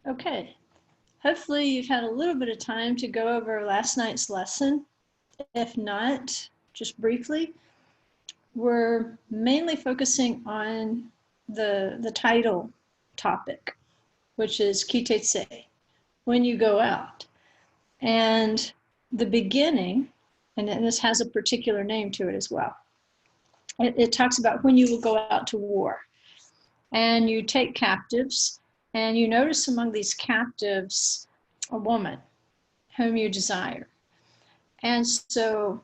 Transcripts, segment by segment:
Okay, hopefully you've had a little bit of time to go over last night's lesson. If not, just briefly, we're mainly focusing on the title topic, which is Ki Tetzei, when you go out. And the beginning, and this has a particular name to it as well, it talks about when you will go out to war. And you take captives, and you notice among these captives a woman whom you desire. And so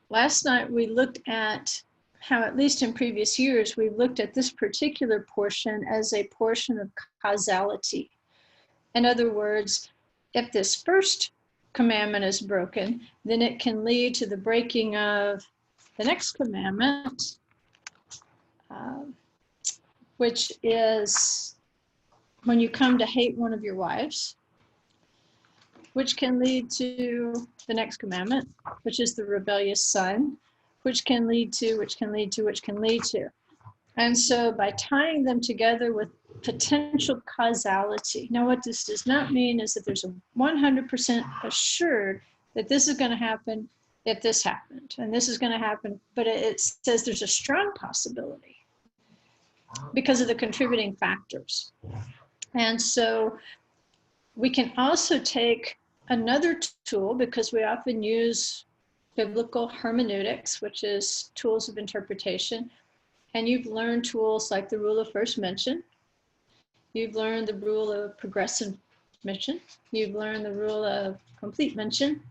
last night we looked at how, at least in previous years, we've looked at this particular portion as a portion of causality. In other words, if this first commandment is broken, then it can lead to the breaking of the next commandment, which is when you come to hate one of your wives, which can lead to the next commandment, which is the rebellious son, which can lead to. And so by tying them together with potential causality. Now, what this does not mean is that there's a 100% assured that this is going to happen if this happened, and this is going to happen, but it says there's a strong possibility because of the contributing factors. And so we can also take another tool, because we often use biblical hermeneutics, which is tools of interpretation. And you've learned tools like the rule of first mention. You've learned the rule of progressive mention. You've learned the rule of complete mention.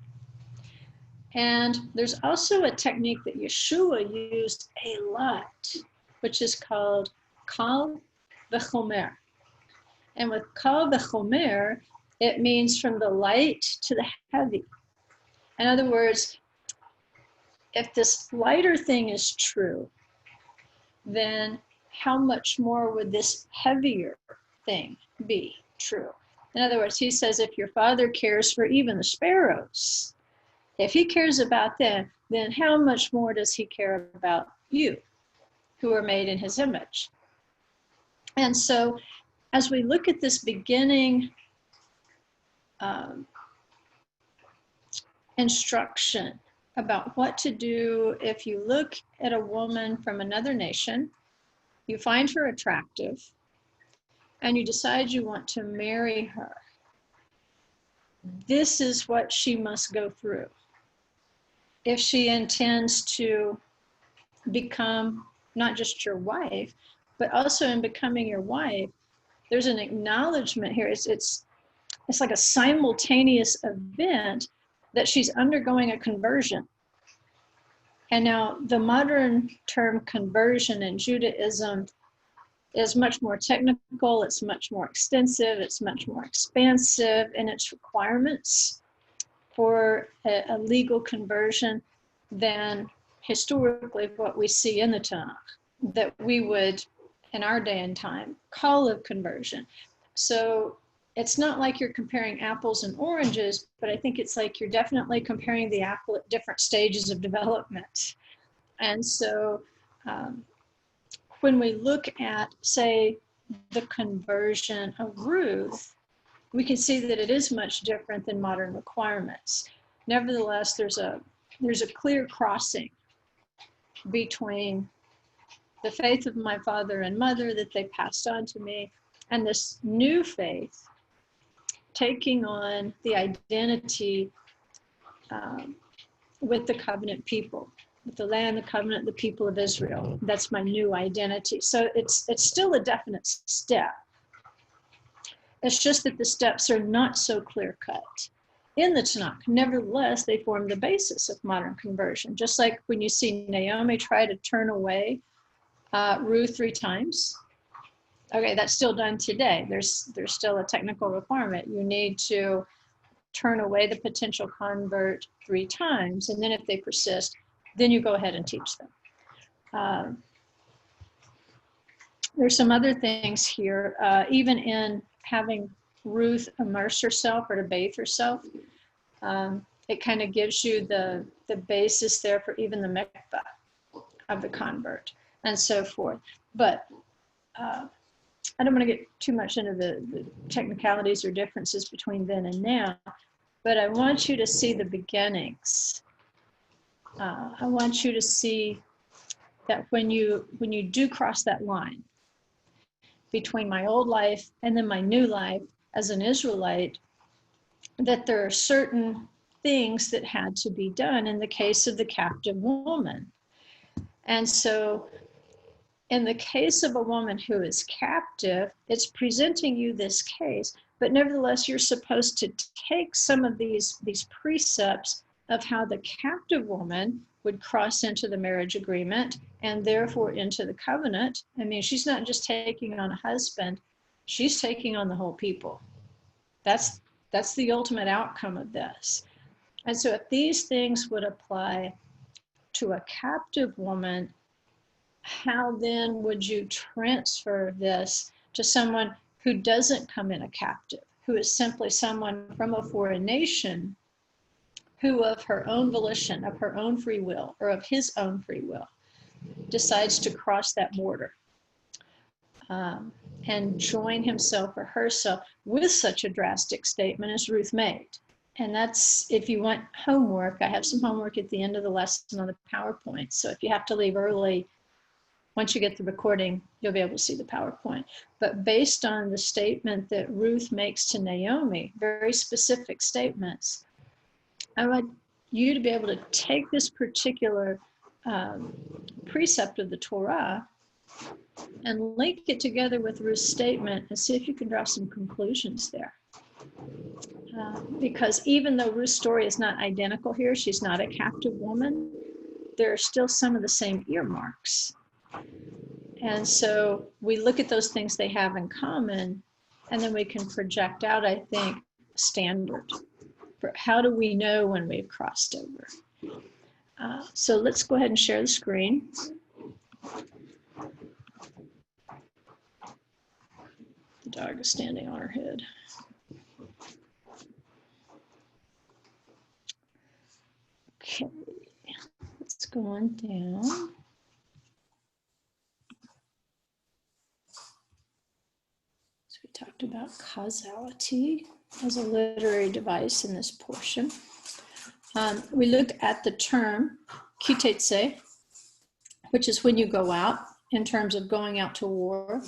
And there's also a technique that Yeshua used a lot, which is called Kal v'chomer. And with Kal v'chomer, it means from the light to the heavy. In other words, if this lighter thing is true, then how much more would this heavier thing be true? In other words, he says, if your father cares for even the sparrows, if he cares about them, then how much more does he care about you, who are made in his image? And so as we look at this beginning instruction about what to do if you look at a woman from another nation, you find her attractive, and you decide you want to marry her, this is what she must go through if she intends to become not just your wife, but also in becoming your wife, there's an acknowledgement here. It's like a simultaneous event that she's undergoing a conversion. And now the modern term conversion in Judaism is much more technical, it's much more extensive, it's much more expansive in its requirements for a legal conversion than historically what we see in the Tanakh, that we would, in our day and time, call a conversion. So it's not like you're comparing apples and oranges, but I think it's like you're definitely comparing the apple at different stages of development. And so when we look at, say, the conversion of Ruth, we can see that it is much different than modern requirements. Nevertheless, there's a clear crossing between the faith of my father and mother that they passed on to me, and this new faith taking on the identity with the covenant people, with the land, the covenant, the people of Israel. That's my new identity. So it's still a definite step. It's just that the steps are not so clear-cut in the Tanakh. Nevertheless, they form the basis of modern conversion. Just like when you see Naomi try to turn away Ruth 3 times. Okay, that's still done today. There's still a technical requirement. You need to turn away the potential convert 3 times, and then if they persist, then you go ahead and teach them. There's some other things here, even in having Ruth immerse herself or to bathe herself. It kind of gives you the basis there for even the mikvah of the convert and so forth. But I don't want to get too much into the technicalities or differences between then and now, but I want you to see the beginnings. I want you to see that when you do cross that line between my old life and then my new life as an Israelite, that there are certain things that had to be done in the case of the captive woman. And so in the case of a woman who is captive, it's presenting you this case, but nevertheless, you're supposed to take some of these precepts of how the captive woman would cross into the marriage agreement and therefore into the covenant. I mean, she's not just taking on a husband, she's taking on the whole people. That's the ultimate outcome of this. And so if these things would apply to a captive woman, how then would you transfer this to someone who doesn't come in a captive, who is simply someone from a foreign nation who of her own volition, of her own free will, or of his own free will, decides to cross that border and join himself or herself with such a drastic statement as Ruth made. And that's, if you want homework, I have some homework at the end of the lesson on the PowerPoint. So if you have to leave early, once you get the recording, you'll be able to see the PowerPoint. But based on the statement that Ruth makes to Naomi, very specific statements, I want you to be able to take this particular precept of the Torah and link it together with Ruth's statement and see if you can draw some conclusions there. Because even though Ruth's story is not identical here, she's not a captive woman, there are still some of the same earmarks. And so we look at those things they have in common, and then we can project out, I think, standard for how do we know when we've crossed over. So let's go ahead and share the screen. The dog is standing on her head. Okay, let's go on down. So we talked about causality as a literary device in this portion. We looked at the term Tetzei, which is when you go out, in terms of going out to war.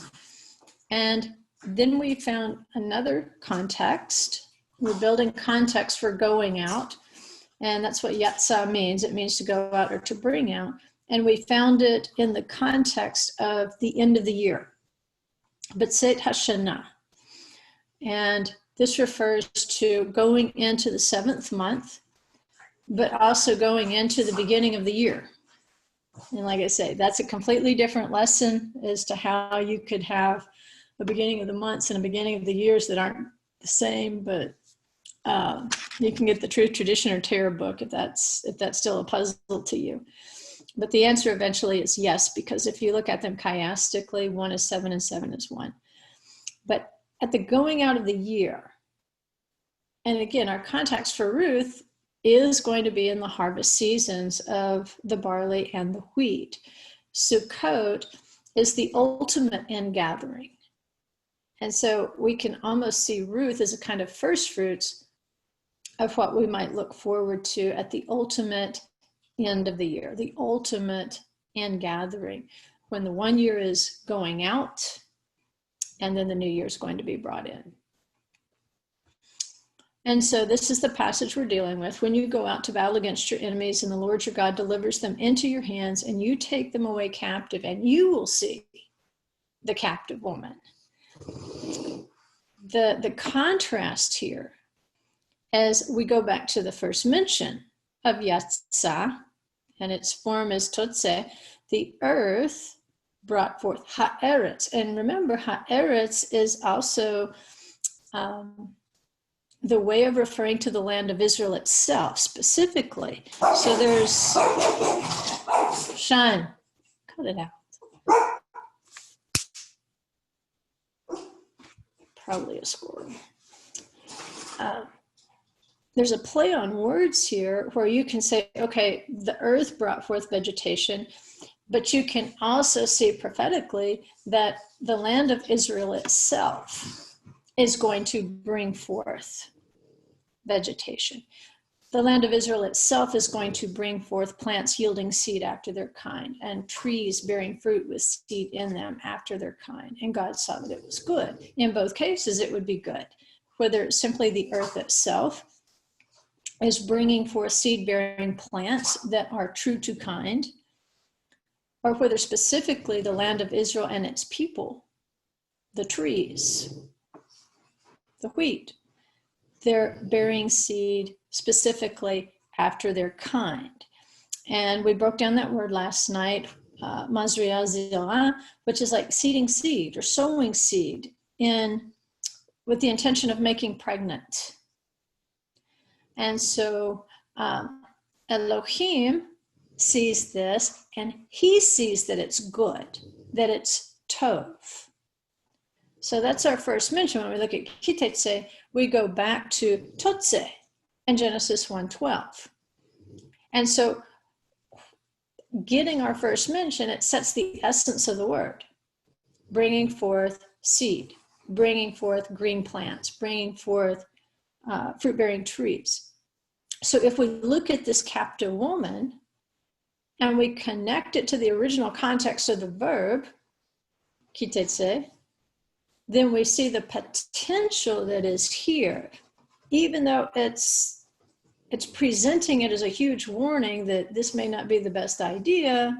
And then we found another context. We're building context for going out. And that's what Yetzah means. It means to go out or to bring out. And we found it in the context of the end of the year, B'tzeit Hashanah. And this refers to going into the 7th month, but also going into the beginning of the year. And like I say, that's a completely different lesson as to how you could have a beginning of the months and a beginning of the years that aren't the same, but you can get the Truth, Tradition, or Terror book if that's still a puzzle to you. But the answer eventually is yes, because if you look at them chiastically, 1 is 7 and 7 is 1. But at the going out of the year, and again, our context for Ruth is going to be in the harvest seasons of the barley and the wheat. Sukkot is the ultimate ingathering. And so we can almost see Ruth as a kind of first fruits of what we might look forward to at the ultimate end of the year, the ultimate ingathering, when the 1 year is going out and then the new year is going to be brought in. And so this is the passage we're dealing with. When you go out to battle against your enemies and the Lord your God delivers them into your hands and you take them away captive, and you will see the captive woman. The contrast here, as we go back to the first mention of Yetzah, and its form is Tetzei, the earth brought forth Eretz. And remember, Eretz is also the way of referring to the land of Israel itself specifically. So there's, Sean, cut it out. Probably a squirrel. There's a play on words here where you can say, okay, the earth brought forth vegetation, But you can also see prophetically that the land of Israel itself is going to bring forth vegetation. The land of Israel itself is going to bring forth plants yielding seed after their kind, and trees bearing fruit with seed in them after their kind. And God saw that it was good. In both cases, it would be good. Whether simply the earth itself is bringing forth seed-bearing plants that are true to kind, or whether specifically the land of Israel and its people, the trees, the wheat, they're bearing seed specifically after their kind. And we broke down that word last night, mazria zilah, which is like seeding seed or sowing seed in with the intention of making pregnant. And so Elohim sees this, and he sees that it's good, that it's tov. So that's our first mention. When we look at Tetzei, we go back to Tetzei in Genesis 1:12. And so getting our first mention, it sets the essence of the word, bringing forth seed, bringing forth green plants, bringing forth fruit-bearing trees. So if we look at this captive woman and we connect it to the original context of the verb, kitetse, then we see the potential that is here, even though it's presenting it as a huge warning that this may not be the best idea.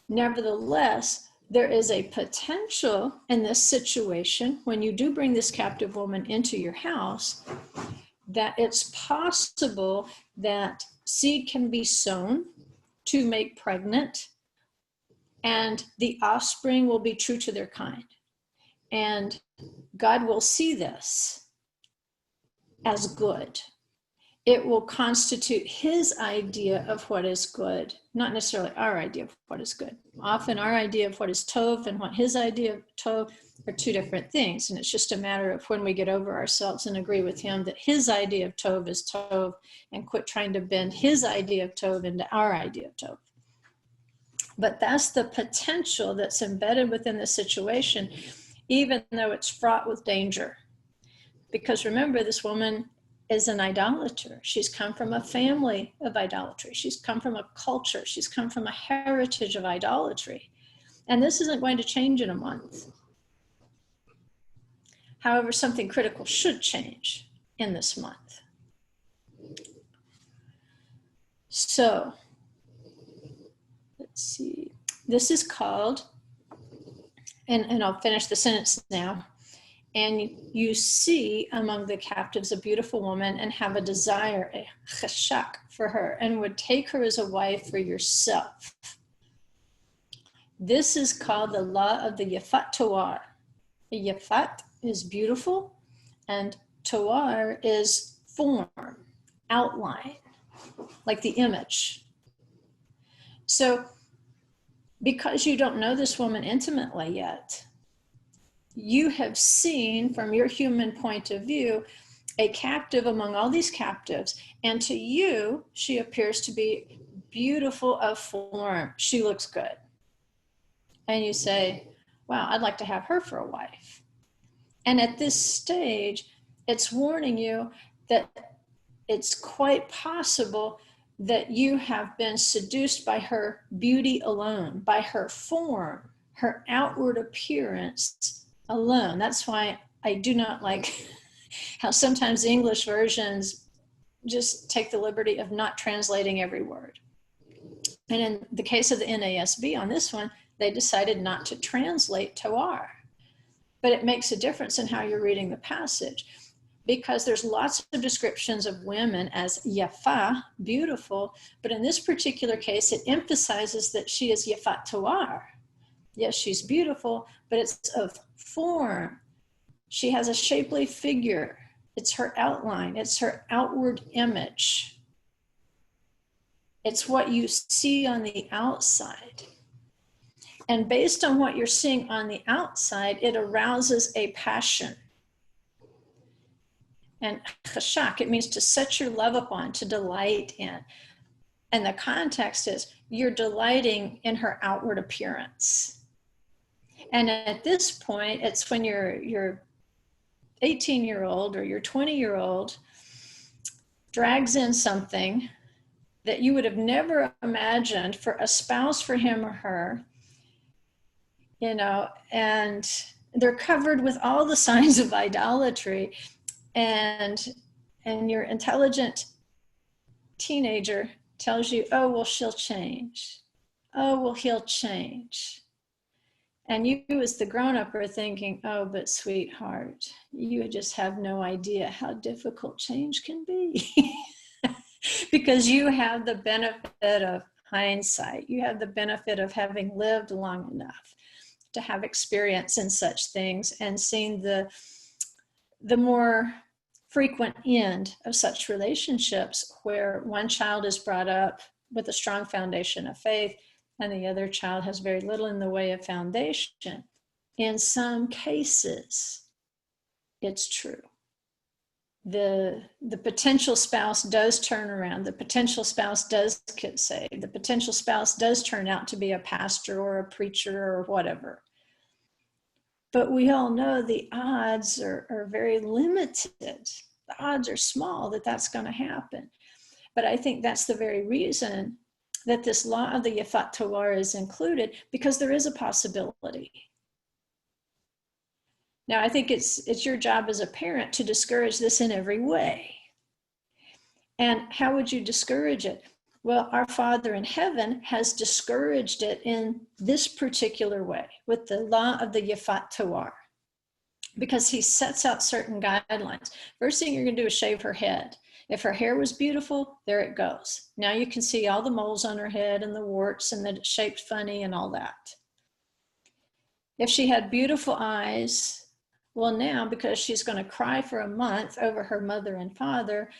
Nevertheless, there is a potential in this situation when you do bring this captive woman into your house that it's possible that seed can be sown to make pregnant, and the offspring will be true to their kind. And God will see this as good. It will constitute his idea of what is good, not necessarily our idea of what is good. Often our idea of what is tov and what his idea of tov are two different things. And it's just a matter of when we get over ourselves and agree with him that his idea of tov is tov, and quit trying to bend his idea of tov into our idea of tov. But that's the potential that's embedded within the situation, even though it's fraught with danger. Because remember, this woman is an idolater. She's come from a family of idolatry. She's come from a culture. She's come from a heritage of idolatry. And this isn't going to change in a month. However, something critical should change in this month. So, let's see. This is called, and I'll finish the sentence now. And you see among the captives a beautiful woman and have a desire, a cheshak for her, and would take her as a wife for yourself. This is called the law of the Yefat Toar. Yefat is beautiful, and Toar is form, outline, like the image. So because you don't know this woman intimately yet, you have seen from your human point of view a captive among all these captives, and to you she appears to be beautiful of form. She looks good, and you say, wow, I'd like to have her for a wife. And at this stage, it's warning you that it's quite possible that you have been seduced by her beauty alone, by her form, her outward appearance alone. That's why I do not like how sometimes the English versions just take the liberty of not translating every word. And in the case of the NASB on this one, they decided not to translate Toar. But it makes a difference in how you're reading the passage, because there's lots of descriptions of women as Yafa, beautiful, but in this particular case, it emphasizes that she is Yefat Toar. Yes, she's beautiful, but it's of form. She has a shapely figure. It's her outline. It's her outward image. It's what you see on the outside. And based on what you're seeing on the outside, it arouses a passion. And chashak, it means to set your love upon, to delight in. And the context is you're delighting in her outward appearance. And at this point, it's when your 18-year-old or your 20-year-old drags in something that you would have never imagined for a spouse for him or her, and they're covered with all the signs of idolatry, and your intelligent teenager tells you, oh, well, she'll change. Oh, well, he'll change. And you as the grown-up are thinking, oh, but sweetheart, you just have no idea how difficult change can be. Because you have the benefit of hindsight. You have the benefit of having lived long enough to have experience in such things and seen the more frequent end of such relationships where one child is brought up with a strong foundation of faith and the other child has very little in the way of foundation. In some cases, it's true. The potential spouse does turn around. The potential spouse does get saved. The potential spouse does turn out to be a pastor or a preacher or whatever. But we all know the odds are very limited. The odds are small that that's going to happen. But I think that's the very reason that this law of the Yefat Toar is included, because there is a possibility. Now, I think it's your job as a parent to discourage this in every way. And how would you discourage it? Well, our Father in heaven has discouraged it in this particular way with the law of the Yefat Toar, because he sets out certain guidelines. First thing you're going to do is shave her head. If her hair was beautiful, there it goes. Now you can see all the moles on her head and the warts and that it's shaped funny and all that. If she had beautiful eyes, well, now, because she's going to cry for a month over her mother and father,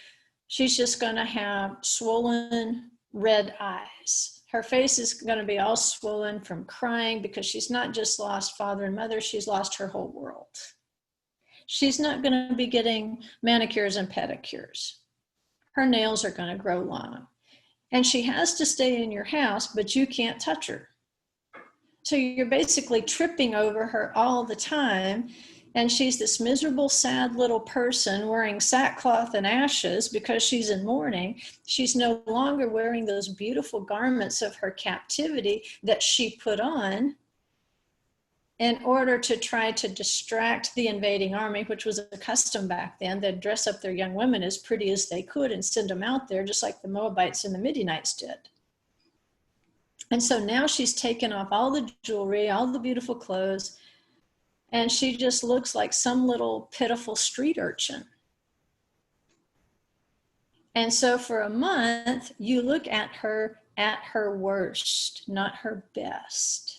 she's just going to have swollen red eyes. Her face is going to be all swollen from crying because she's not just lost father and mother, she's lost her whole world. She's not going to be getting manicures and pedicures. Her nails are going to grow long. And she has to stay in your house, but you can't touch her. So you're basically tripping over her all the time. And she's this miserable, sad little person wearing sackcloth and ashes because she's in mourning. She's no longer wearing those beautiful garments of her captivity that she put on in order to try to distract the invading army, which was a custom back then. They'd dress up their young women as pretty as they could and send them out there, just like the Moabites and the Midianites did. And so now she's taken off all the jewelry, all the beautiful clothes, and she just looks like some little pitiful street urchin. And so for a month, you look at her worst, not her best.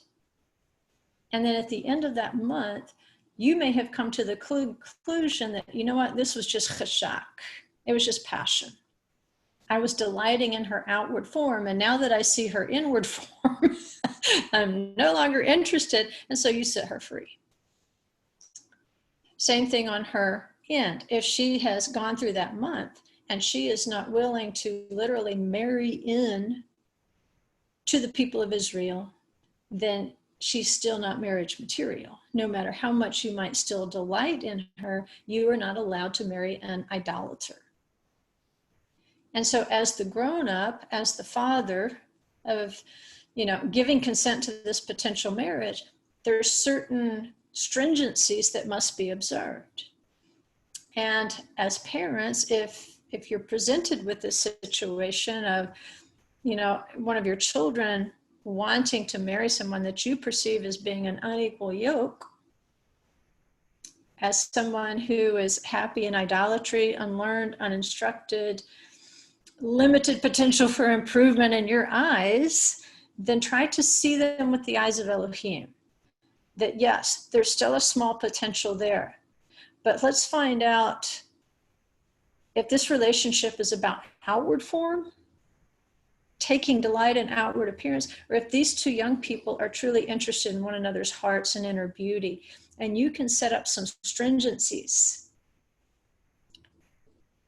And then at the end of that month, you may have come to the conclusion that, you know what, this was just chashak. It was just passion. I was delighting in her outward form. And now that I see her inward form, I'm no longer interested. And so you set her free. Same thing on her end. If she has gone through that month and she is not willing to literally marry in to the people of Israel, then she's still not marriage material. No matter how much you might still delight in her, you are not allowed to marry an idolater. And so as the grown-up, as the father of, giving consent to this potential marriage, there's certain stringencies that must be observed. And as parents, if you're presented with this situation of, one of your children wanting to marry someone that you perceive as being an unequal yoke, as someone who is happy in idolatry, unlearned, uninstructed, limited potential for improvement in your eyes, then try to see them with the eyes of Elohim. That yes, there's still a small potential there, but let's find out if this relationship is about outward form, taking delight in outward appearance, or if these two young people are truly interested in one another's hearts and inner beauty. And you can set up some stringencies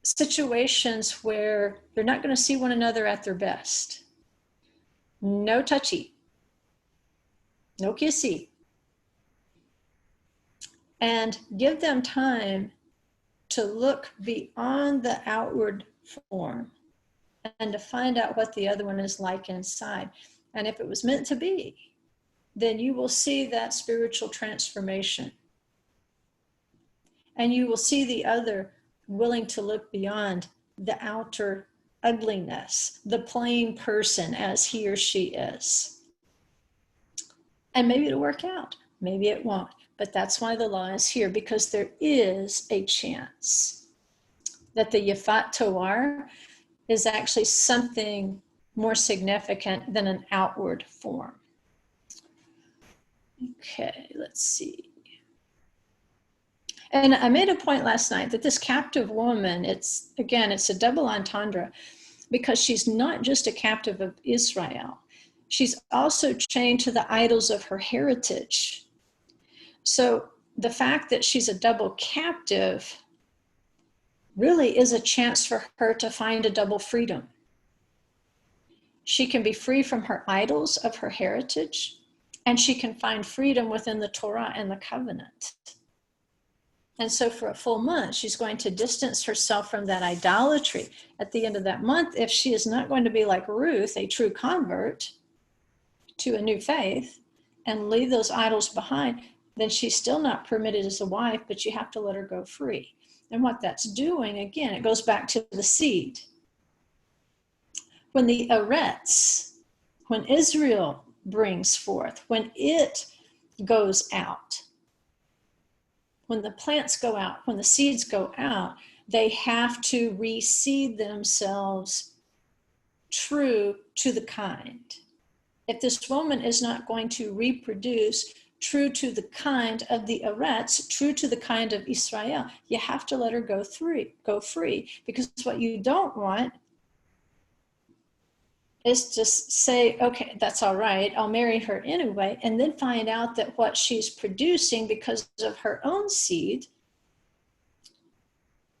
situations where they're not going to see one another at their best. No touchy, no kissy. And give them time to look beyond the outward form and to find out what the other one is like inside. And if it was meant to be, then you will see that spiritual transformation. And you will see the other willing to look beyond the outer ugliness, the plain person as he or she is. And maybe it'll work out, maybe it won't. But that's why the law is here, because there is a chance that the Yefat Toar is actually something more significant than an outward form. Okay, let's see. And I made a point last night that this captive woman, it's a double entendre, because she's not just a captive of Israel. She's also chained to the idols of her heritage. So the fact that she's a double captive really is a chance for her to find a double freedom. She can be free from her idols of her heritage, and she can find freedom within the Torah and the covenant. And so for a full month, she's going to distance herself from that idolatry. At the end of that month, if she is not going to be like Ruth, a true convert to a new faith, and leave those idols behind, then she's still not permitted as a wife, but you have to let her go free. And what that's doing, again, it goes back to the seed. When the Eretz, when Israel brings forth, when it goes out, when the plants go out, when the seeds go out, they have to reseed themselves true to the kind. If this woman is not going to reproduce true to the kind of the Eretz, true to the kind of Israel, you have to let her go free. Because what you don't want is just say, okay, that's all right, I'll marry her anyway, and then find out that what she's producing because of her own seed,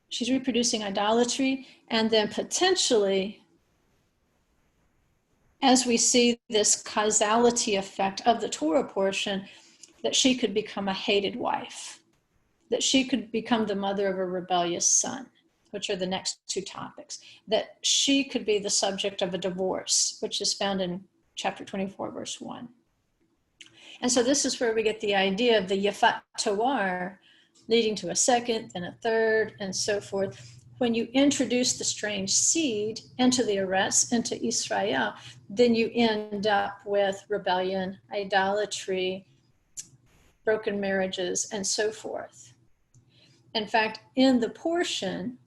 she's reproducing idolatry, and then potentially, as we see this causality effect of the Torah portion, that she could become a hated wife, that she could become the mother of a rebellious son, which are the next two topics, that she could be the subject of a divorce, which is found in chapter 24, verse 1. And so this is where we get the idea of the Yefat Toar leading to a second, then a third, and so forth. When you introduce the strange seed into the Eretz, into Israel, then you end up with rebellion, idolatry, broken marriages, and so forth. In fact, in the portion,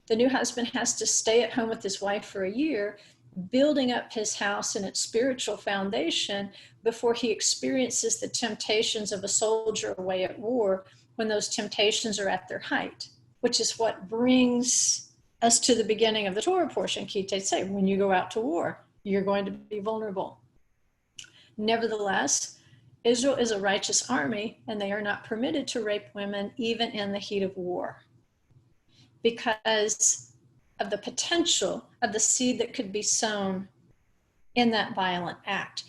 the new husband has to stay at home with his wife for a year, building up his house and its spiritual foundation before he experiences the temptations of a soldier away at war when those temptations are at their height, which is what brings us to the beginning of the Torah portion, Ki Tetzei. When you go out to war, you're going to be vulnerable. Nevertheless, Israel is a righteous army, and they are not permitted to rape women even in the heat of war, because of the potential of the seed that could be sown in that violent act.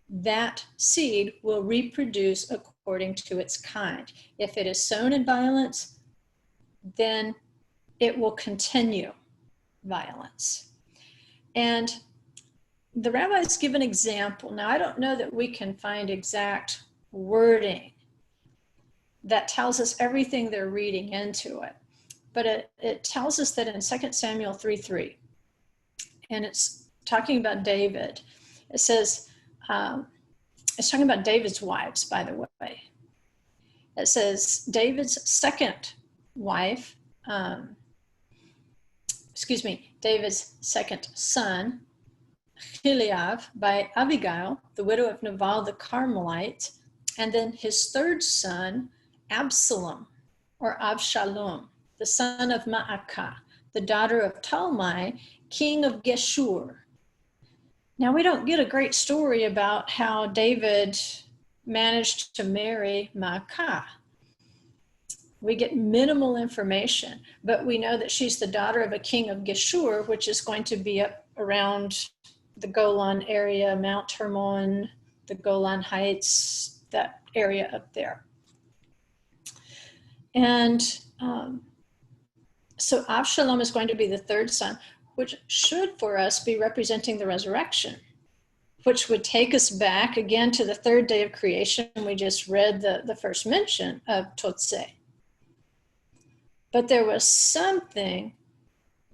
That seed will reproduce according to its kind. If it is sown in violence, then it will continue violence. And the rabbis give an example. Now, I don't know that we can find exact wording that tells us everything they're reading into it. But it tells us that in 2 Samuel 3:3, and it's talking about David. It says, it's talking about David's wives, by the way. It says David's second wife, David's second son, Chileab, by Abigail, the widow of Nabal the Carmelite, and then his third son, Absalom, or Abshalom, the son of Maacah, the daughter of Talmai, king of Geshur. Now, we don't get a great story about how David managed to marry Maacah. We get minimal information, but we know that she's the daughter of a king of Geshur, which is going to be up around the Golan area, Mount Hermon, the Golan Heights, that area up there. And so Avshalom is going to be the third son, which should for us be representing the resurrection, which would take us back again to the third day of creation. We just read the first mention of Tetzei. But there was something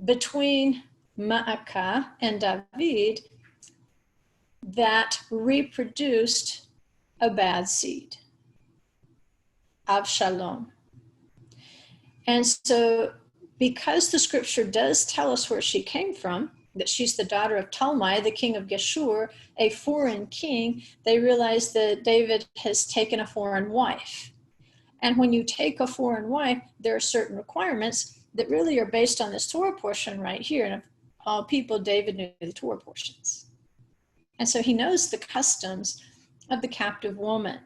between Ma'akah and David that reproduced a bad seed, Avshalom. And so because the scripture does tell us where she came from, that she's the daughter of Talmai, the king of Geshur, a foreign king, they realize that David has taken a foreign wife. And when you take a foreign wife, there are certain requirements that really are based on this Torah portion right here. And of all people, David knew the Torah portions. And so he knows the customs of the captive woman.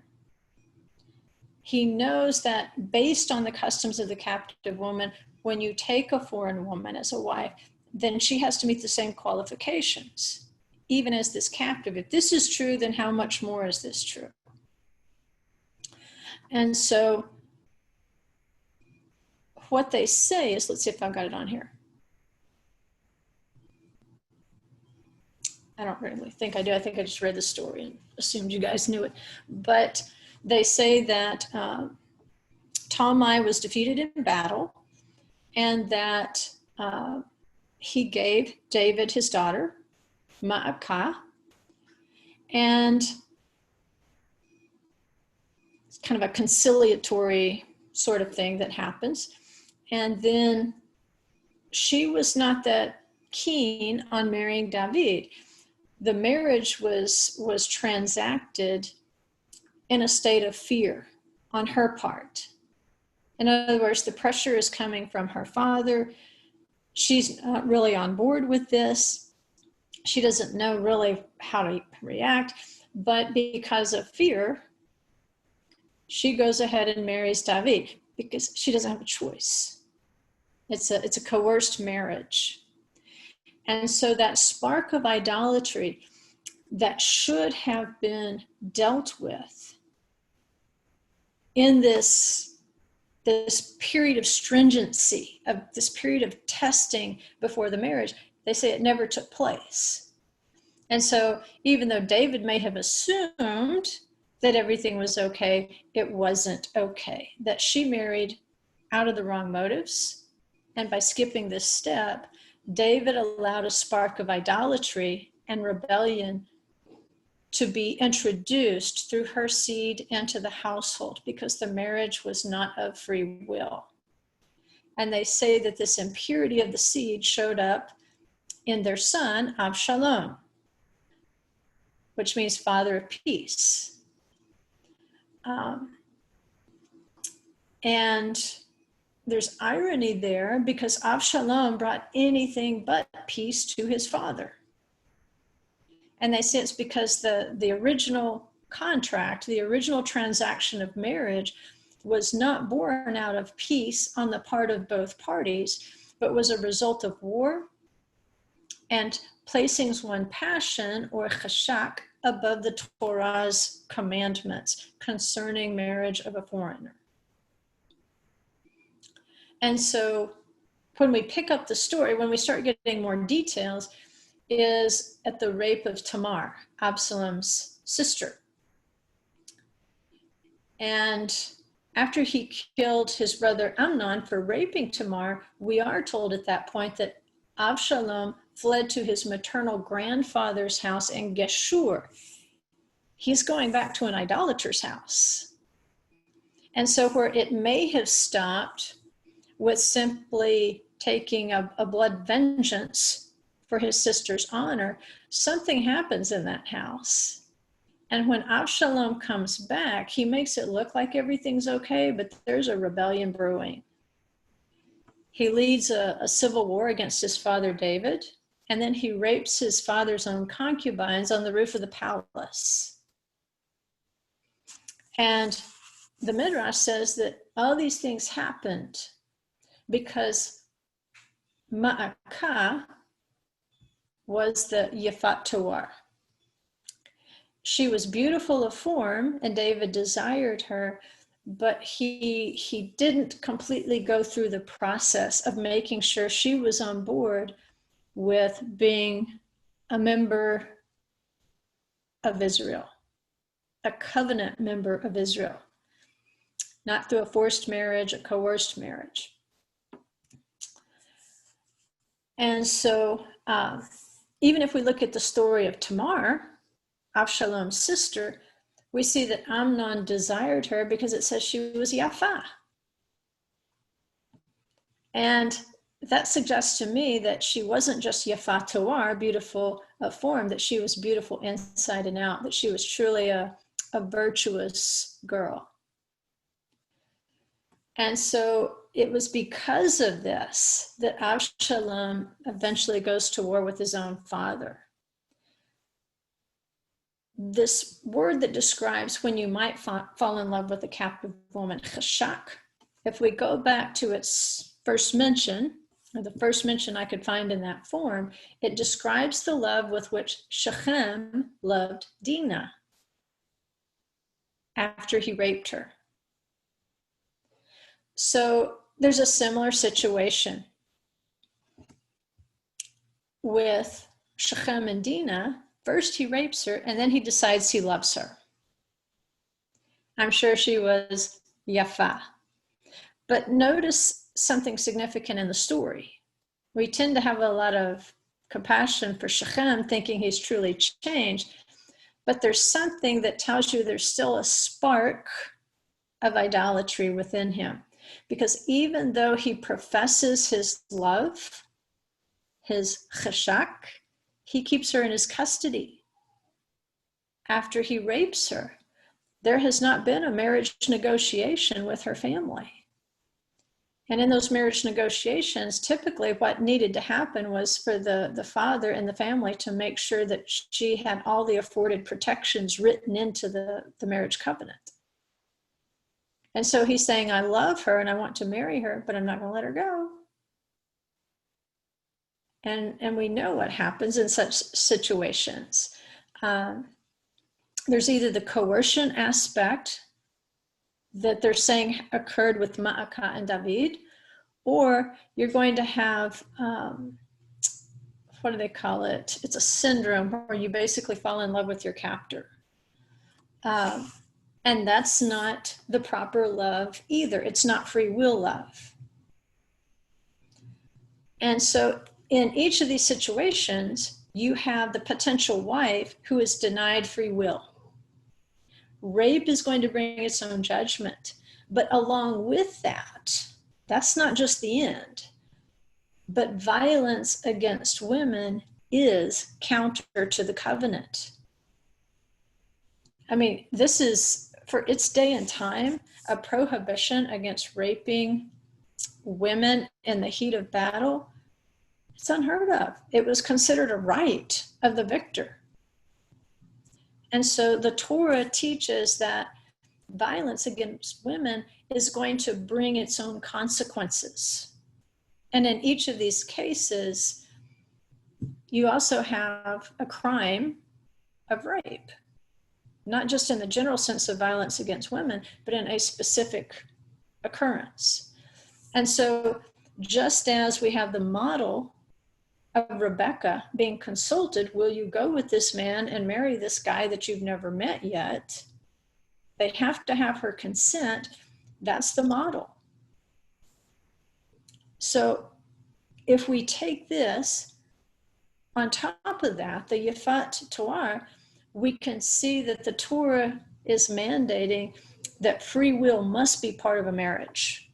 He knows that based on the customs of the captive woman, when you take a foreign woman as a wife, then she has to meet the same qualifications, even as this captive. If this is true, then how much more is this true? And so what they say is, let's see if I've got it on here. I don't really think I do. I think I just read the story and assumed you guys knew it. But they say that Talmai was defeated in battle, and that he gave David his daughter, Ma'akah, and it's kind of a conciliatory sort of thing that happens. And then she was not that keen on marrying David. The marriage was transacted in a state of fear on her part. In other words, the pressure is coming from her father. She's not really on board with this. She doesn't know really how to react, but because of fear, she goes ahead and marries David because she doesn't have a choice. It's a coerced marriage. And so that spark of idolatry that should have been dealt with in this period of stringency, of this period of testing before the marriage, they say it never took place. And so even though David may have assumed that everything was okay, it wasn't okay. That she married out of the wrong motives. And by skipping this step, David allowed a spark of idolatry and rebellion to be introduced through her seed into the household because the marriage was not of free will. And they say that this impurity of the seed showed up in their son, Avshalom, which means father of peace. And there's irony there because Avshalom brought anything but peace to his father. And they say it's because the original contract, the original transaction of marriage was not born out of peace on the part of both parties, but was a result of war and placing one's passion or chashak above the Torah's commandments concerning marriage of a foreigner. And so when we pick up the story, when we start getting more details, is at the rape of Tamar, Absalom's sister. And after he killed his brother Amnon for raping Tamar, we are told at that point that Avshalom fled to his maternal grandfather's house in Geshur. He's going back to an idolater's house. And so where it may have stopped with simply taking a blood vengeance for his sister's honor, something happens in that house. And when Avshalom comes back, he makes it look like everything's okay, but there's a rebellion brewing. He leads a civil war against his father David, and then he rapes his father's own concubines on the roof of the palace. And the Midrash says that all these things happened because Ma'akah was the Yefat Toar. She was beautiful of form, and David desired her, but he didn't completely go through the process of making sure she was on board with being a member of Israel, a covenant member of Israel, not through a forced marriage, a coerced marriage. And so even if we look at the story of Tamar, Avshalom's sister, we see that Amnon desired her because it says she was Yafa. And that suggests to me that she wasn't just Yefat Toar, beautiful of form, that she was beautiful inside and out, that she was truly a virtuous girl. And so it was because of this that Avshalom eventually goes to war with his own father. This word that describes when you might fall in love with a captive woman, chashak, if we go back to its first mention, or the first mention I could find in that form, it describes the love with which Shechem loved Dinah after he raped her. So there's a similar situation with Shechem and Dinah. First he rapes her, and then he decides he loves her. I'm sure she was Yafa. But notice something significant in the story. We tend to have a lot of compassion for Shechem, thinking he's truly changed, but there's something that tells you there's still a spark of idolatry within him. Because even though he professes his love, his chashak, he keeps her in his custody. After he rapes her, there has not been a marriage negotiation with her family. And in those marriage negotiations, typically what needed to happen was for the father and the family to make sure that she had all the afforded protections written into the marriage covenant. And so he's saying, I love her and I want to marry her, but I'm not going to let her go. And we know what happens in such situations. There's either the coercion aspect that they're saying occurred with Ma'akah and David, or you're going to have, what do they call it? It's a syndrome where you basically fall in love with your captor. And that's not the proper love either. It's not free will love. And so in each of these situations, you have the potential wife who is denied free will. Rape is going to bring its own judgment. But along with that, that's not just the end. But violence against women is counter to the covenant. I mean, this is, for its day and time, a prohibition against raping women in the heat of battle. It's unheard of. It was considered a right of the victor. And so the Torah teaches that violence against women is going to bring its own consequences. And in each of these cases, you also have a crime of rape, not just in the general sense of violence against women, but in a specific occurrence. And so just as we have the model of Rebecca being consulted, will you go with this man and marry this guy that you've never met yet? They have to have her consent. That's the model. So if we take this, on top of that, the Yefat Toar, we can see that the Torah is mandating that free will must be part of a marriage.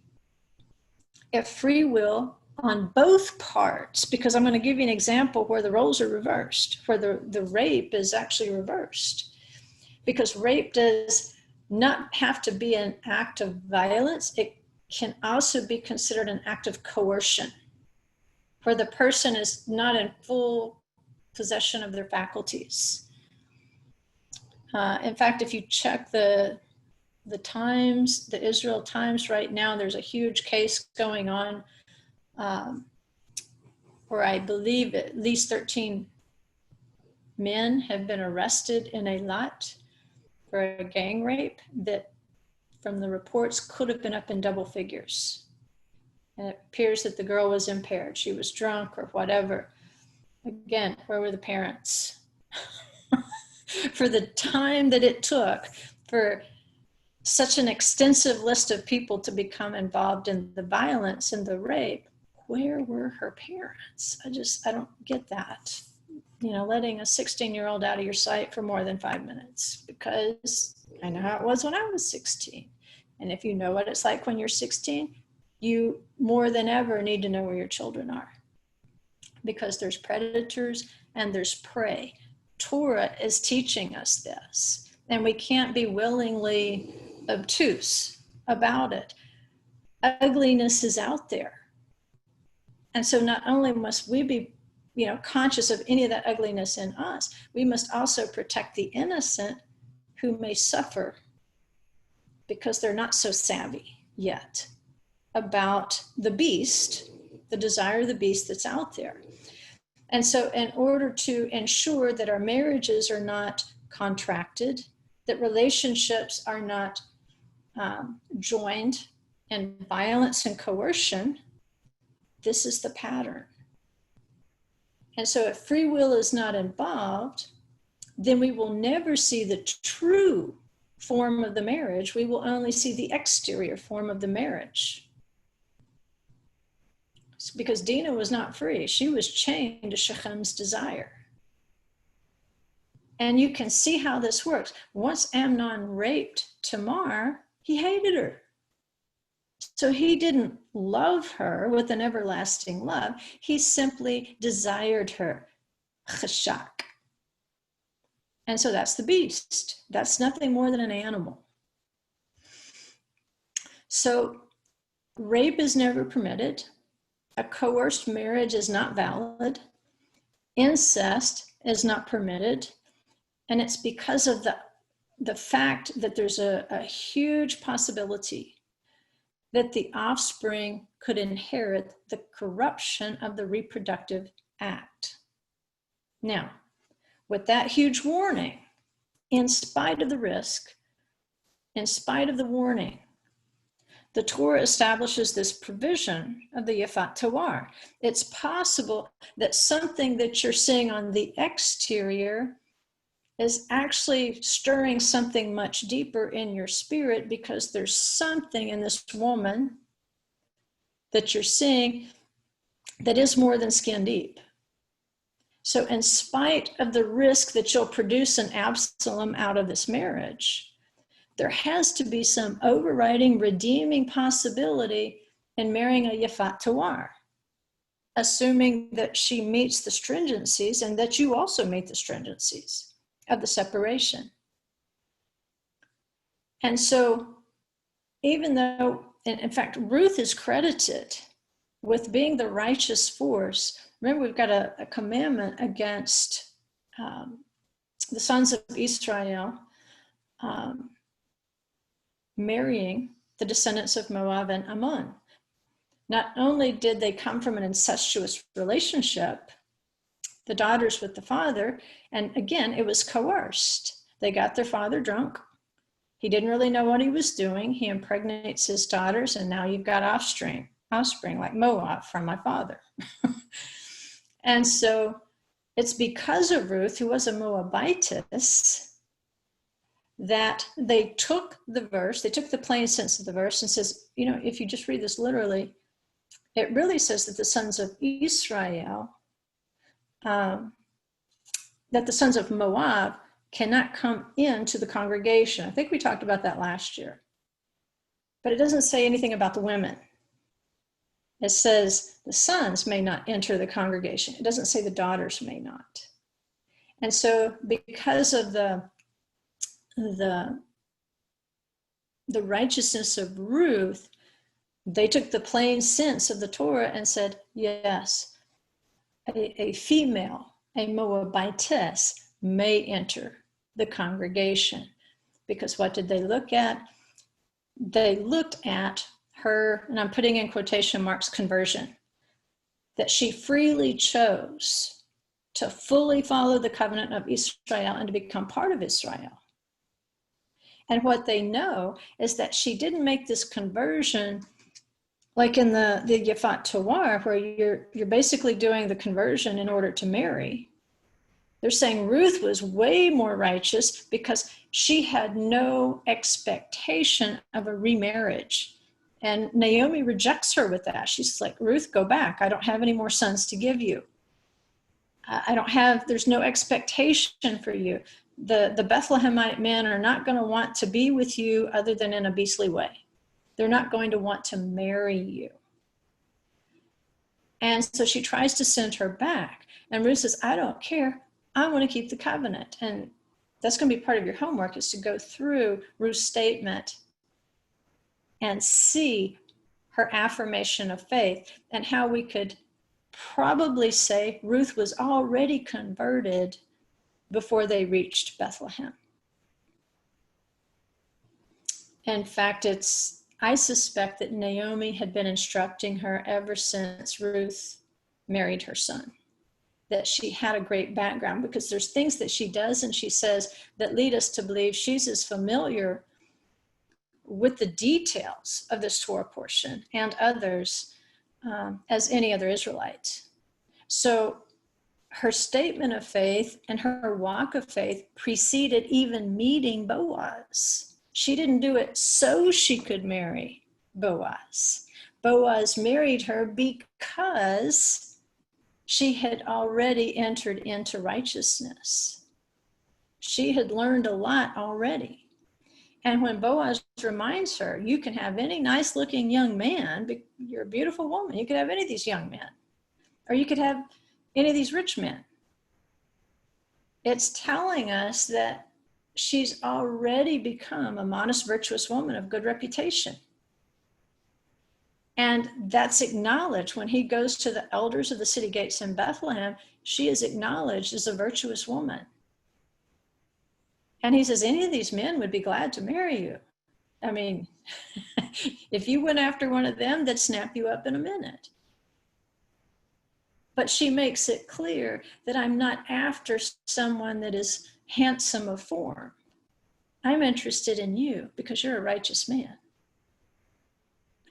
If free will on both parts, because I'm going to give you an example where the roles are reversed, where the rape is actually reversed. Because rape does not have to be an act of violence. It can also be considered an act of coercion, where the person is not in full possession of their faculties. In fact, if you check the the Israel Times right now, there's a huge case going on where I believe at least 13 men have been arrested in a lot for a gang rape that, from the reports, could have been up in double figures. And it appears that the girl was impaired. She was drunk or whatever. Again, where were the parents? For the time that it took for such an extensive list of people to become involved in the violence and the rape, where were her parents? I don't get that. Letting a 16-year-old out of your sight for more than 5 minutes, because I know how it was when I was 16. And if you know what it's like when you're 16, you more than ever need to know where your children are, because there's predators and there's prey. Torah is teaching us this, and we can't be willingly obtuse about it. Ugliness is out there. And so not only must we be conscious of any of that ugliness in us, we must also protect the innocent who may suffer because they're not so savvy yet about the beast, the desire of the beast that's out there. And so in order to ensure that our marriages are not contracted, that relationships are not joined in violence and coercion, this is the pattern. And so if free will is not involved, then we will never see the true form of the marriage. We will only see the exterior form of the marriage. It's because Dinah was not free. She was chained to Shechem's desire. And you can see how this works. Once Amnon raped Tamar, he hated her. So he didn't love her with an everlasting love. He simply desired her. Chashak. And so that's the beast. That's nothing more than an animal. So rape is never permitted. A coerced marriage is not valid. Incest is not permitted. And it's because of the fact that there's a huge possibility that the offspring could inherit the corruption of the reproductive act. Now, with that huge warning, in spite of the risk, in spite of the warning, the Torah establishes this provision of the Yefat Toar. It's possible that something that you're seeing on the exterior is actually stirring something much deeper in your spirit, because there's something in this woman that you're seeing that is more than skin deep. So in spite of the risk that you'll produce an Absalom out of this marriage, there has to be some overriding, redeeming possibility in marrying a Yefat Toar, assuming that she meets the stringencies and that you also meet the stringencies of the separation. And so even though, in fact, Ruth is credited with being the righteous force. Remember, we've got a commandment against the sons of Israel marrying the descendants of Moab and Ammon. Not only did they come from an incestuous relationship, the daughters with the father, and again, it was coerced. They got their father drunk. He didn't really know what he was doing. He impregnates his daughters, and now you've got offspring like Moab from my father. And so it's because of Ruth, who was a Moabitess, that they took the verse, they took the plain sense of the verse and says, if you just read this literally, it really says that the sons of Israel, that the sons of Moab cannot come into the congregation. I think we talked about that last year. But it doesn't say anything about the women. It says the sons may not enter the congregation. It doesn't say the daughters may not. And so because of the righteousness of Ruth, they took the plain sense of the Torah and said, yes, a female, a Moabitess, may enter the congregation. Because what did they look at? they looked at her, and I'm putting in quotation marks, conversion, that she freely chose to fully follow the covenant of Israel and to become part of Israel. And what they know is that she didn't make this conversion like in the Yefat Toar, where you're basically doing the conversion in order to marry. They're saying Ruth was way more righteous because she had no expectation of a remarriage. And Naomi rejects her with that. She's like, Ruth, go back. I don't have any more sons to give you. There's no expectation for you. The Bethlehemite men are not going to want to be with you other than in a beastly way. They're not going to want to marry you. And so she tries to send her back. And Ruth says, I don't care. I want to keep the covenant. And that's going to be part of your homework, is to go through Ruth's statement and see her affirmation of faith, and how we could probably say Ruth was already converted before they reached Bethlehem. In fact, I suspect that Naomi had been instructing her ever since Ruth married her son, that she had a great background, because there's things that she does and she says that lead us to believe she's as familiar with the details of this Torah portion and others as any other Israelite. So her statement of faith and her walk of faith preceded even meeting Boaz. She didn't do it so she could marry Boaz. Boaz married her because she had already entered into righteousness. She had learned a lot already. And when Boaz reminds her, you can have any nice looking young man, you're a beautiful woman, you could have any of these young men, or you could have any of these rich men. It's telling us that she's already become a modest, virtuous woman of good reputation. And that's acknowledged when he goes to the elders of the city gates in Bethlehem. She is acknowledged as a virtuous woman. And he says, any of these men would be glad to marry you. I mean, if you went after one of them, they'd snap you up in a minute. But she makes it clear that I'm not after someone that is handsome of form. I'm interested in you because you're a righteous man.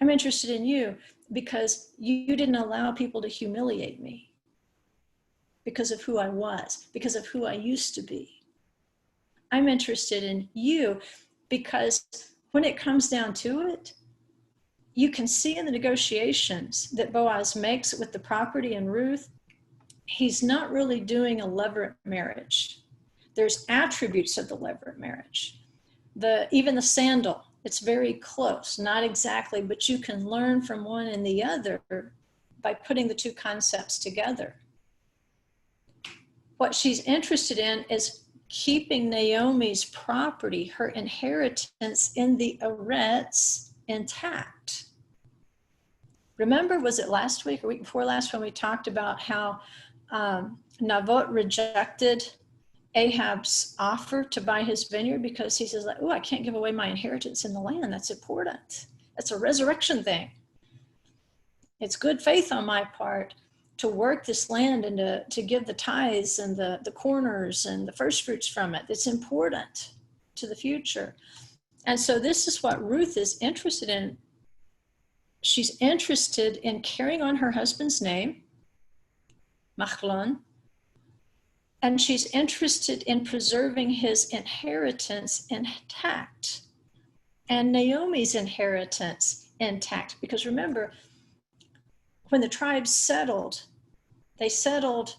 I'm interested in you because you didn't allow people to humiliate me because of who I was, because of who I used to be. I'm interested in you because when it comes down to it, you can see in the negotiations that Boaz makes with the property in Ruth, he's not really doing a levirate marriage. There's attributes of the levirate marriage. Even the sandal, it's very close, not exactly, but you can learn from one and the other by putting the two concepts together. What she's interested in is keeping Naomi's property, her inheritance in the Eretz, intact. Remember, was it last week or week before last when we talked about how Nabot rejected Ahab's offer to buy his vineyard because he says, oh, I can't give away my inheritance in the land. That's important. That's a resurrection thing. It's good faith on my part to work this land and to give the tithes and the corners and the first fruits from it. It's important to the future. And so this is what Ruth is interested in. She's interested in carrying on her husband's name, Machlon, and she's interested in preserving his inheritance intact and Naomi's inheritance intact. Because remember, when the tribes settled, they settled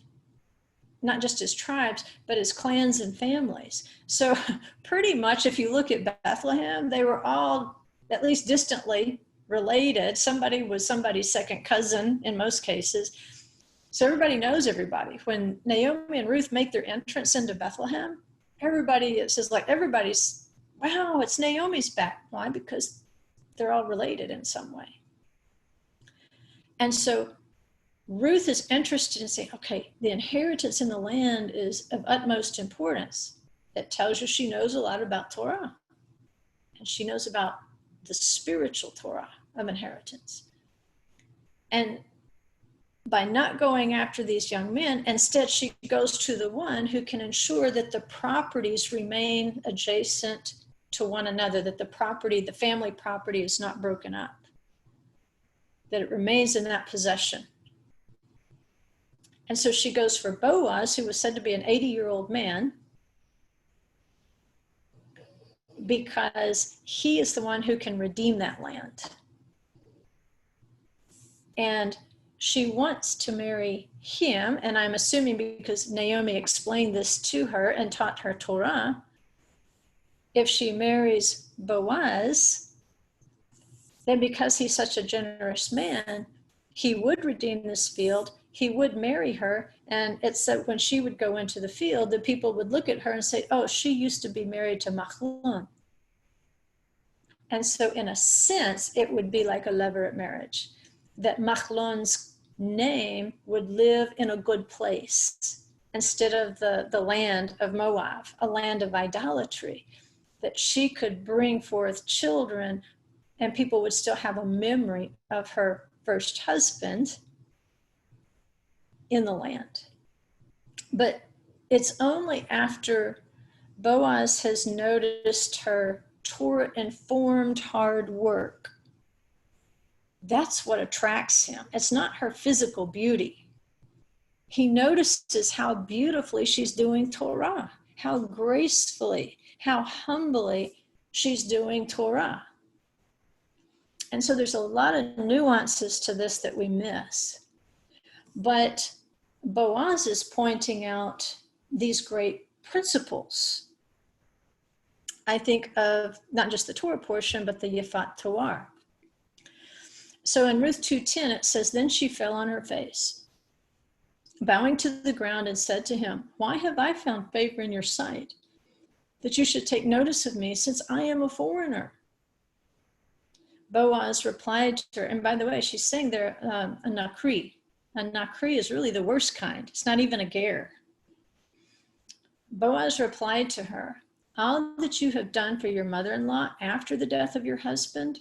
not just as tribes, but as clans and families. So pretty much if you look at Bethlehem, they were all at least distantly related. Somebody was somebody's second cousin in most cases. So everybody knows everybody. When Naomi and Ruth make their entrance into Bethlehem, everybody's, wow, it's Naomi's back. Why? Because they're all related in some way. And so Ruth is interested in saying, okay, the inheritance in the land is of utmost importance. It tells you she knows a lot about Torah. And she knows about the spiritual Torah of inheritance. And by not going after these young men, instead she goes to the one who can ensure that the properties remain adjacent to one another, that the family property is not broken up, that it remains in that possession. And so she goes for Boaz, who was said to be an 80-year-old man, because he is the one who can redeem that land. And she wants to marry him, and I'm assuming because Naomi explained this to her and taught her Torah, if she marries Boaz, then because he's such a generous man, he would redeem this field, he would marry her, and it said when she would go into the field, the people would look at her and say, oh, she used to be married to Machlon. And so in a sense, it would be like a levirate marriage, that Machlon's name would live in a good place instead of the land of Moab, a land of idolatry, that she could bring forth children and people would still have a memory of her first husband in the land. But it's only after Boaz has noticed her Torah-informed hard work, that's what attracts him. It's not her physical beauty. He notices how beautifully she's doing Torah, how gracefully, how humbly she's doing Torah. And so there's a lot of nuances to this that we miss. But Boaz is pointing out these great principles. I think of not just the Torah portion, but the Yefat Toar. So in Ruth 2:10, it says, then she fell on her face, bowing to the ground, and said to him, why have I found favor in your sight, that you should take notice of me, since I am a foreigner? Boaz replied to her, and by the way, she's saying there a nakri. A nakri is really the worst kind. It's not even a ger. Boaz replied to her, all that you have done for your mother-in-law after the death of your husband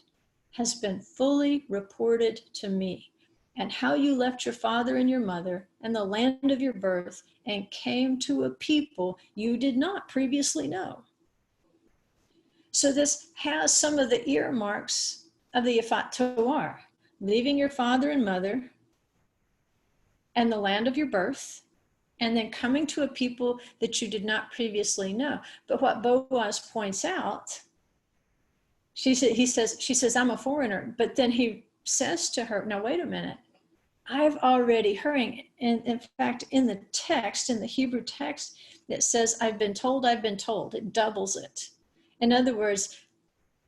has been fully reported to me, and how you left your father and your mother and the land of your birth and came to a people you did not previously know. So this has some of the earmarks of the Yefat Toar, leaving your father and mother and the land of your birth, and then coming to a people that you did not previously know. But what Boaz points out, she says, I'm a foreigner. But then he says to her, now wait a minute. I've already heard, and in fact, in the text, in the Hebrew text, it says, I've been told. It doubles it. In other words,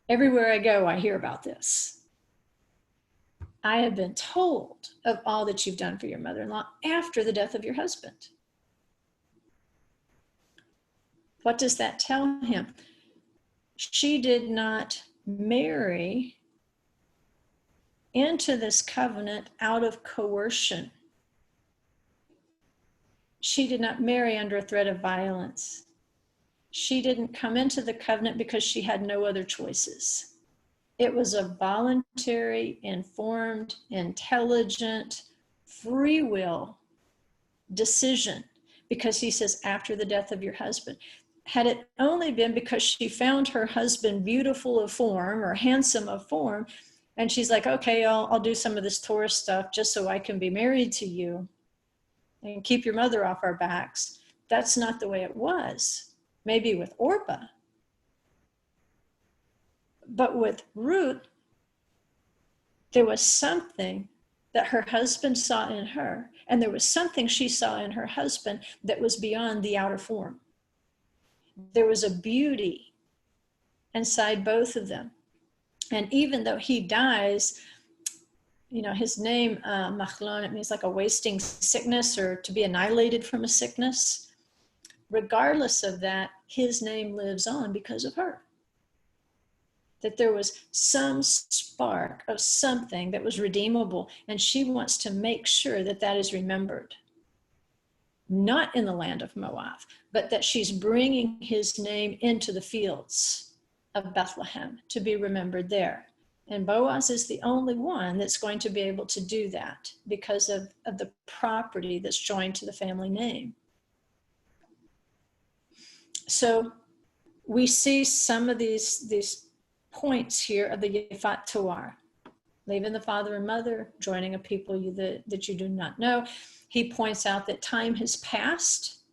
everywhere I go, I hear about this. I have been told of all that you've done for your mother-in-law after the death of your husband. What does that tell him? She did not marry into this covenant out of coercion. She did not marry under a threat of violence. She didn't come into the covenant because she had no other choices. It was a voluntary, informed, intelligent, free will decision, because he says, after the death of your husband. Had it only been because she found her husband beautiful of form or handsome of form, and she's like, okay, I'll do some of this Torah stuff just so I can be married to you and keep your mother off our backs. That's not the way it was. Maybe with Orpah. But with Ruth, there was something that her husband saw in her, and there was something she saw in her husband that was beyond the outer form. There was a beauty inside both of them. And even though he dies, his name, Machlon, it means like a wasting sickness or to be annihilated from a sickness. Regardless of that, his name lives on because of her. That there was some spark of something that was redeemable, and she wants to make sure that that is remembered. Not in the land of Moab, but that she's bringing his name into the fields of Bethlehem to be remembered there. And Boaz is the only one that's going to be able to do that because of the property that's joined to the family name. So we see some of these points here of the Yefat Toar. Leaving the father and mother, joining a people that you do not know. He points out that time has passed,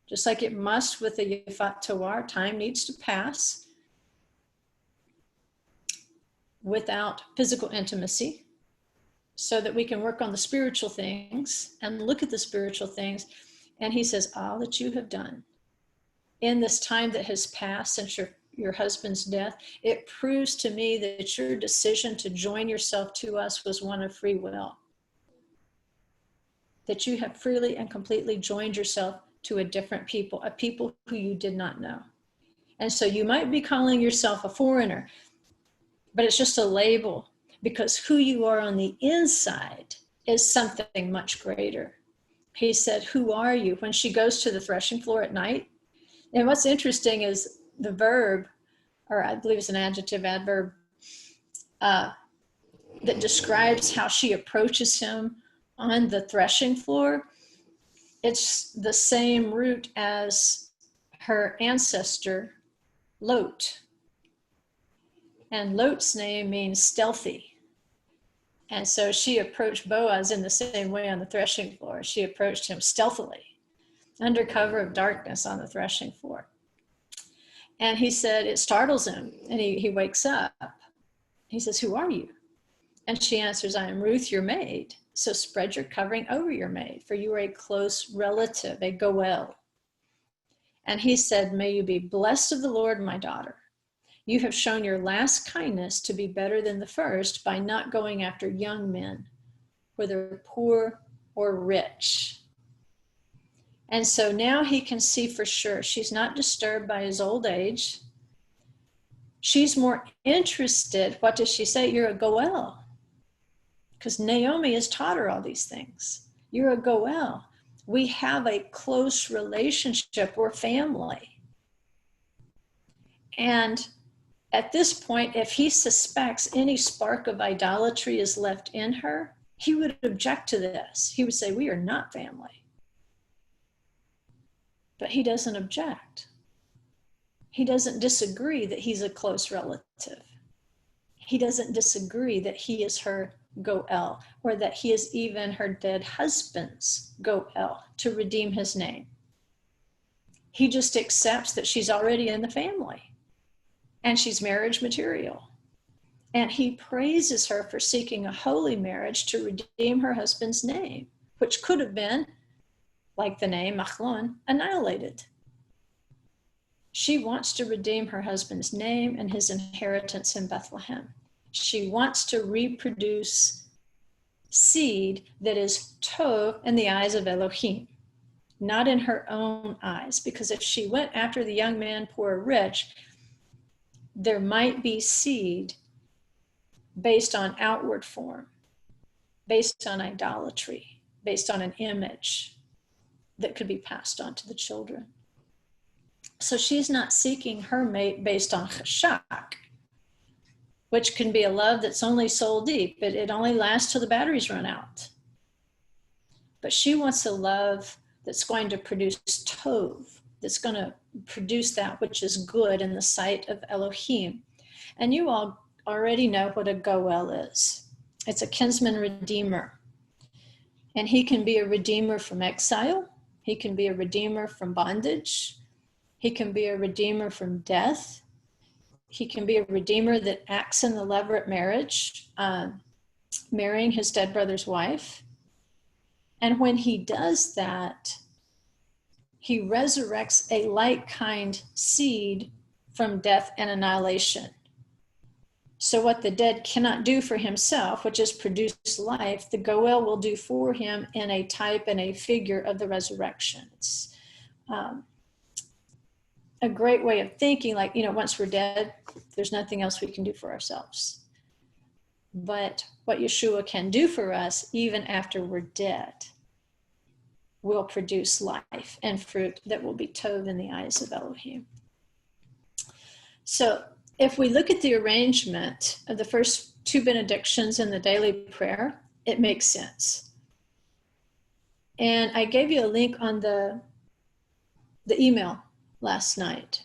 just like it must with the Yefat Toar. Time needs to pass without physical intimacy so that we can work on the spiritual things and look at the spiritual things. And he says, all that you have done in this time that has passed since your husband's death, it proves to me that your decision to join yourself to us was one of free will. That you have freely and completely joined yourself to a different people, a people who you did not know. And so you might be calling yourself a foreigner, but it's just a label, because who you are on the inside is something much greater. He said, who are you? When she goes to the threshing floor at night. And what's interesting is the verb, or I believe it's an adverb, that describes how she approaches him on the threshing floor. It's the same root as her ancestor, Lot. And Lot's name means stealthy. And so she approached Boaz in the same way on the threshing floor. She approached him stealthily, under cover of darkness on the threshing floor. And he said, it startles him, and he wakes up. He says, who are you? And she answers, I am Ruth, your maid. So spread your covering over your maid, for you are a close relative, a goel. And he said, may you be blessed of the Lord, my daughter. You have shown your last kindness to be better than the first by not going after young men, whether poor or rich. And so now he can see for sure she's not disturbed by his old age. She's more interested. What does she say? You're a goel. Because Naomi has taught her all these things. You're a goel. We have a close relationship. We're family. And at this point, if he suspects any spark of idolatry is left in her, he would object to this. He would say, we are not family. But he doesn't object. He doesn't disagree that he's a close relative. He doesn't disagree that he is her goel, or that he is even her dead husband's goel to redeem his name. He just accepts that she's already in the family and she's marriage material. And he praises her for seeking a holy marriage to redeem her husband's name, which could have been, like the name Machlon, annihilated. She wants to redeem her husband's name and his inheritance in Bethlehem. She wants to reproduce seed that is tov in the eyes of Elohim, not in her own eyes. Because if she went after the young man, poor or rich, there might be seed based on outward form, based on idolatry, based on an image that could be passed on to the children. So she's not seeking her mate based on chashak, which can be a love that's only soul deep. It only lasts till the batteries run out. But she wants a love that's going to produce tov, that's going to produce that which is good in the sight of Elohim. And you all already know what a goel is. It's a kinsman redeemer. And he can be a redeemer from exile. He can be a redeemer from bondage. He can be a redeemer from death. He can be a redeemer that acts in the levirate marriage, marrying his dead brother's wife. And when he does that, he resurrects a like kind seed from death and annihilation. So what the dead cannot do for himself, which is produce life, the goel will do for him in a type and a figure of the resurrection. It's a great way of thinking, like, once we're dead, there's nothing else we can do for ourselves. But what Yeshua can do for us, even after we're dead, will produce life and fruit that will be tov in the eyes of Elohim. So if we look at the arrangement of the first two benedictions in the daily prayer, it makes sense. And I gave you a link on the email last night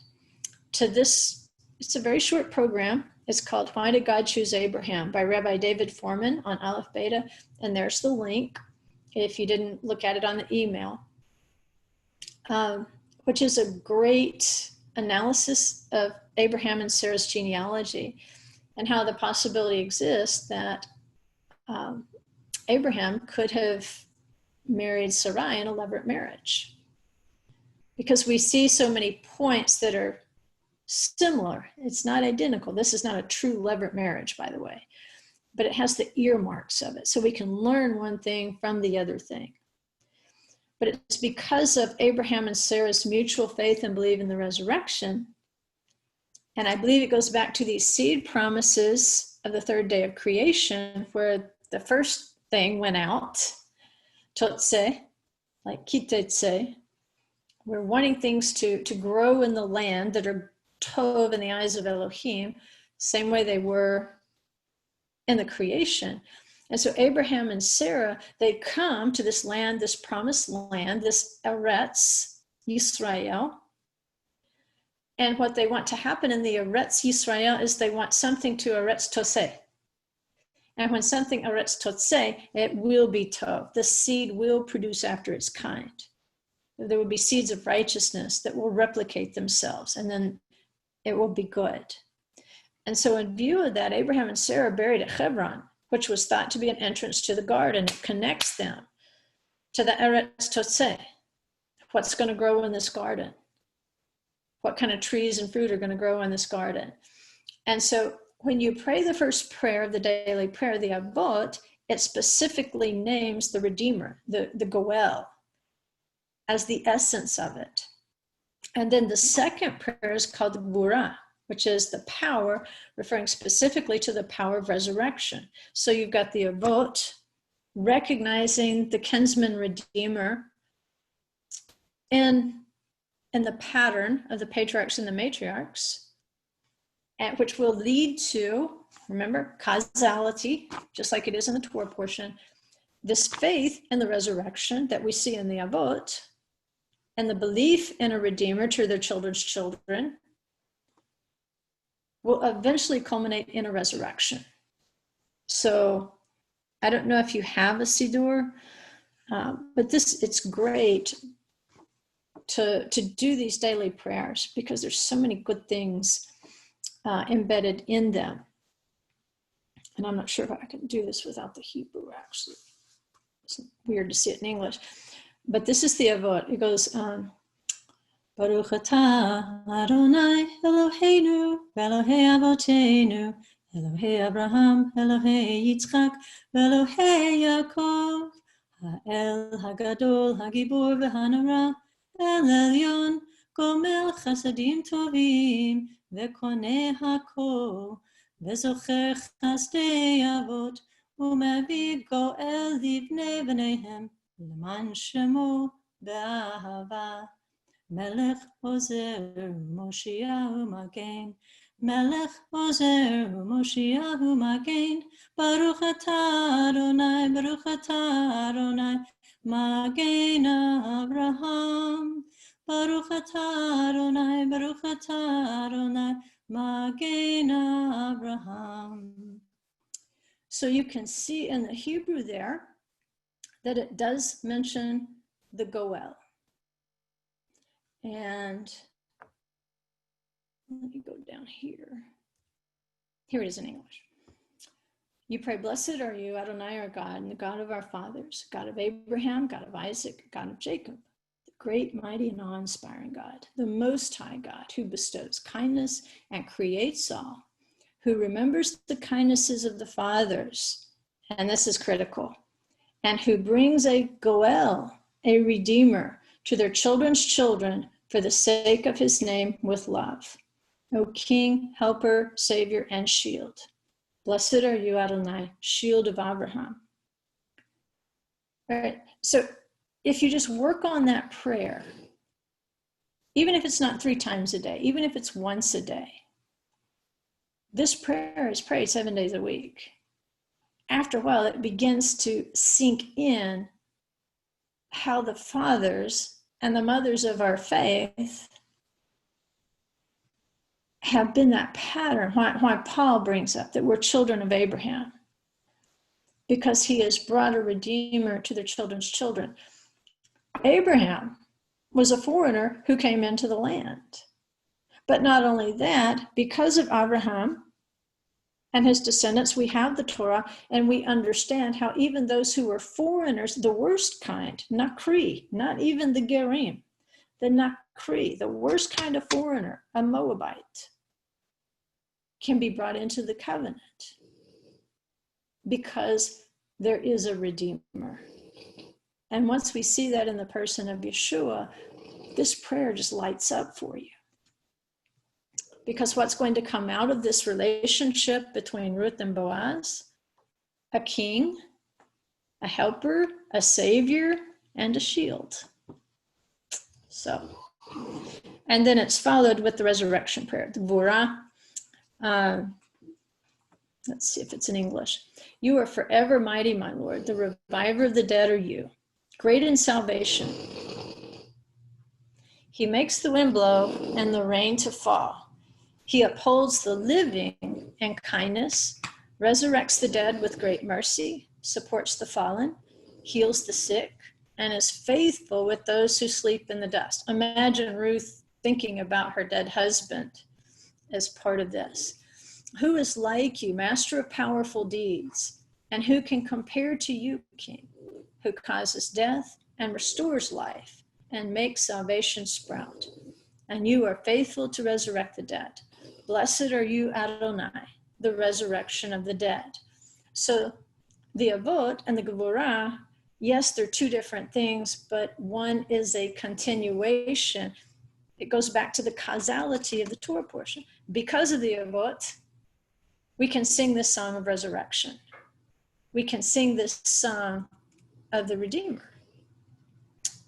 to this. It's a very short program. It's called Why Did God Choose Abraham by Rabbi David Foreman on Aleph Beta. And there's the link if you didn't look at it on the email, which is a great analysis of Abraham and Sarah's genealogy and how the possibility exists that Abraham could have married Sarai in a levirate marriage. Because we see so many points that are similar. It's not identical. This is not a true levirate marriage, by the way, but it has the earmarks of it. So we can learn one thing from the other thing. But it's because of Abraham and Sarah's mutual faith and belief in the resurrection. And I believe it goes back to these seed promises of the third day of creation, where the first thing went out, Tetzei, like Tetzei. We're wanting things to grow in the land that are tov in the eyes of Elohim, same way they were in the creation. And so Abraham and Sarah, they come to this land, this promised land, this Eretz, Yisrael. And what they want to happen in the Eretz Yisrael is they want something to Eretz Tetzei. And when something Eretz Tetzei, it will be tov. The seed will produce after its kind. There will be seeds of righteousness that will replicate themselves, and then it will be good. And so in view of that, Abraham and Sarah buried at Hebron, which was thought to be an entrance to the garden. It connects them to the Eretz Tetzei. What's going to grow in this garden? What kind of trees and fruit are going to grow in this garden? And so when you pray the first prayer of the daily prayer, the Avot, it specifically names the Redeemer, the Goel, as the essence of it. And then the second prayer is called the Gvura, which is the power, referring specifically to the power of resurrection. So you've got the Avot recognizing the kinsman redeemer in the pattern of the patriarchs and the matriarchs, and which will lead to, remember, causality, just like it is in the Torah portion, this faith in the resurrection that we see in the Avot, and the belief in a redeemer to their children's children will eventually culminate in a resurrection. So I don't know if you have a Siddur, but it's great to do these daily prayers because there's so many good things embedded in them. And I'm not sure if I can do this without the Hebrew, actually. It's weird to see it in English. But this is the Avot. It goes, Baruch atah Adonai Eloheinu Elohei Avoteinu Elohei Abraham Elohei Yitzchak Elohei Yaakov Ha'el Hagadol Hagibor V'Hanara El Elyon Gomel Chasadim Tovim Ve'koneh Hakol Ve'zocher Chasdei Avot U'maviv Goel Livnei V'neihem L'man Shemo Be'ahava Melech Ozer Moshiach Magen Melech Ozer Moshiach Magen Baruch atah Adonai Baruch atah Adonai Magen Avraham Baruch atah Adonai Baruch atah Adonai Magen Avraham. So you can see in the Hebrew there that it does mention the Goel. And let me go down here. Here it is in English. You pray, blessed are you, Adonai our God, and the God of our fathers, God of Abraham, God of Isaac, God of Jacob, the great, mighty, and awe-inspiring God, the Most High God, who bestows kindness and creates all, who remembers the kindnesses of the fathers, and this is critical, and who brings a Goel, a redeemer, to their children's children for the sake of his name with love. O King, Helper, Savior, and Shield. Blessed are you, Adonai, Shield of Abraham. All right, so if you just work on that prayer, even if it's not 3 times a day, even if it's once a day, this prayer is prayed 7 days a week. After a while, it begins to sink in how the fathers and the mothers of our faith have been that pattern, why Paul brings up that we're children of Abraham, because he has brought a redeemer to their children's children. Abraham was a foreigner who came into the land. But not only that, because of Abraham and his descendants, we have the Torah, and we understand how even those who were foreigners, the worst kind, Nakri, not even the Gerim, the Nakri, the worst kind of foreigner, a Moabite, can be brought into the covenant because there is a Redeemer. And once we see that in the person of Yeshua, this prayer just lights up for you. Because what's going to come out of this relationship between Ruth and Boaz? A king, a helper, a savior, and a shield. So, and then it's followed with the resurrection prayer, the Vorah. Let's see if it's in English. You are forever mighty, my Lord. The reviver of the dead are you. Great in salvation. He makes the wind blow and the rain to fall. He upholds the living in kindness, resurrects the dead with great mercy, supports the fallen, heals the sick, and is faithful with those who sleep in the dust. Imagine Ruth thinking about her dead husband as part of this. Who is like you, master of powerful deeds, and who can compare to you, King, who causes death and restores life and makes salvation sprout? And you are faithful to resurrect the dead. Blessed are you, Adonai, the resurrection of the dead. So the Avot and the Gevorah, yes, they're two different things, but one is a continuation. It goes back to the causality of the Torah portion. Because of the Avot, we can sing this song of resurrection. We can sing this song of the Redeemer.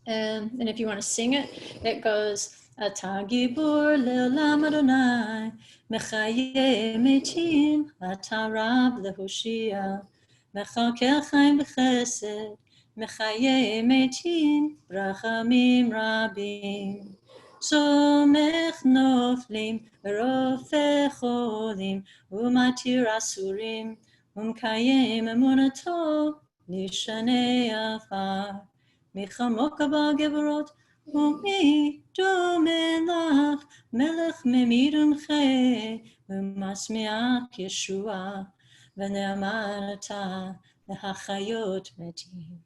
And if you want to sing it, it goes, Ata gibor le'olam Adonai, mechaye metim, ata rab lehoshia, mechakel chaim b'chesed, mechaye metim, rachamim rabim. Somech noflim, rofe cholim, umatir asurim, umkayem emunato, lishanei afar. Michamok haba gevorot, umi domelach, melech memidunche, umasmiach Yeshua, v'ne'amarata lehachayot metim.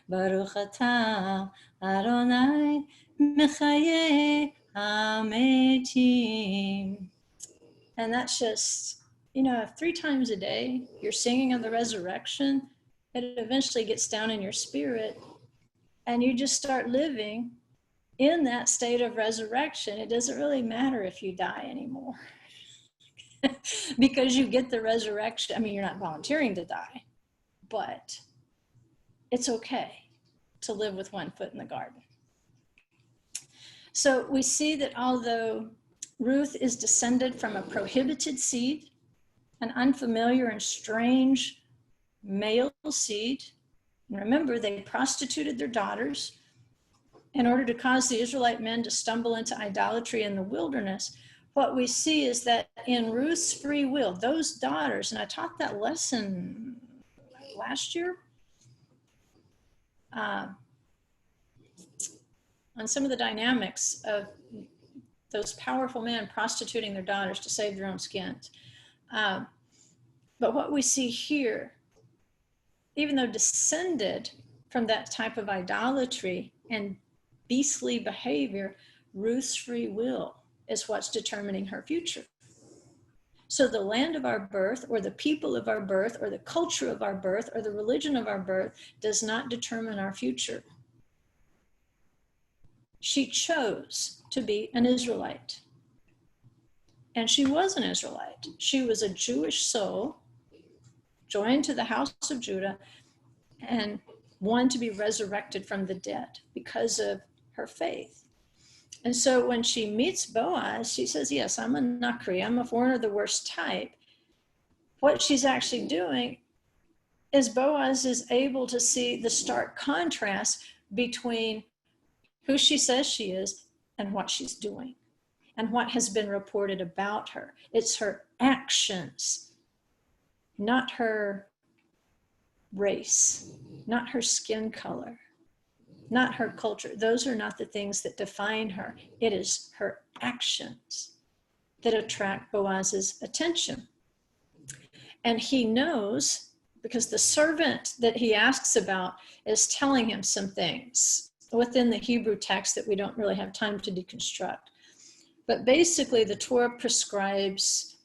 Baruch ata Adonai mechaye hametim. And that's just, 3 times a day, you're singing of the resurrection, it eventually gets down in your spirit, and you just start living in that state of resurrection. It doesn't really matter if you die anymore because you get the resurrection. I mean, you're not volunteering to die, but it's okay to live with one foot in the garden. So we see that although Ruth is descended from a prohibited seed, an unfamiliar and strange male seed, and remember, they prostituted their daughters in order to cause the Israelite men to stumble into idolatry in the wilderness. What we see is that in Ruth's free will, those daughters, and I taught that lesson last year on some of the dynamics of those powerful men prostituting their daughters to save their own skins. But what we see here, even though descended from that type of idolatry and beastly behavior, Ruth's free will is what's determining her future. So the land of our birth, or the people of our birth, or the culture of our birth, or the religion of our birth does not determine our future. She chose to be an Israelite. And she was an Israelite. She was a Jewish soul, joined to the house of Judah, and one to be resurrected from the dead because of her faith. And so when she meets Boaz, she says, yes, I'm a Nakri, I'm a foreigner of the worst type, what she's actually doing is Boaz is able to see the stark contrast between who she says she is and what she's doing and what has been reported about her. It's her actions, not her race, not her skin color, not her culture. Those are not the things that define her. It is her actions that attract Boaz's attention. And he knows, because the servant that he asks about is telling him some things within the Hebrew text that we don't really have time to deconstruct. But basically, the Torah prescribes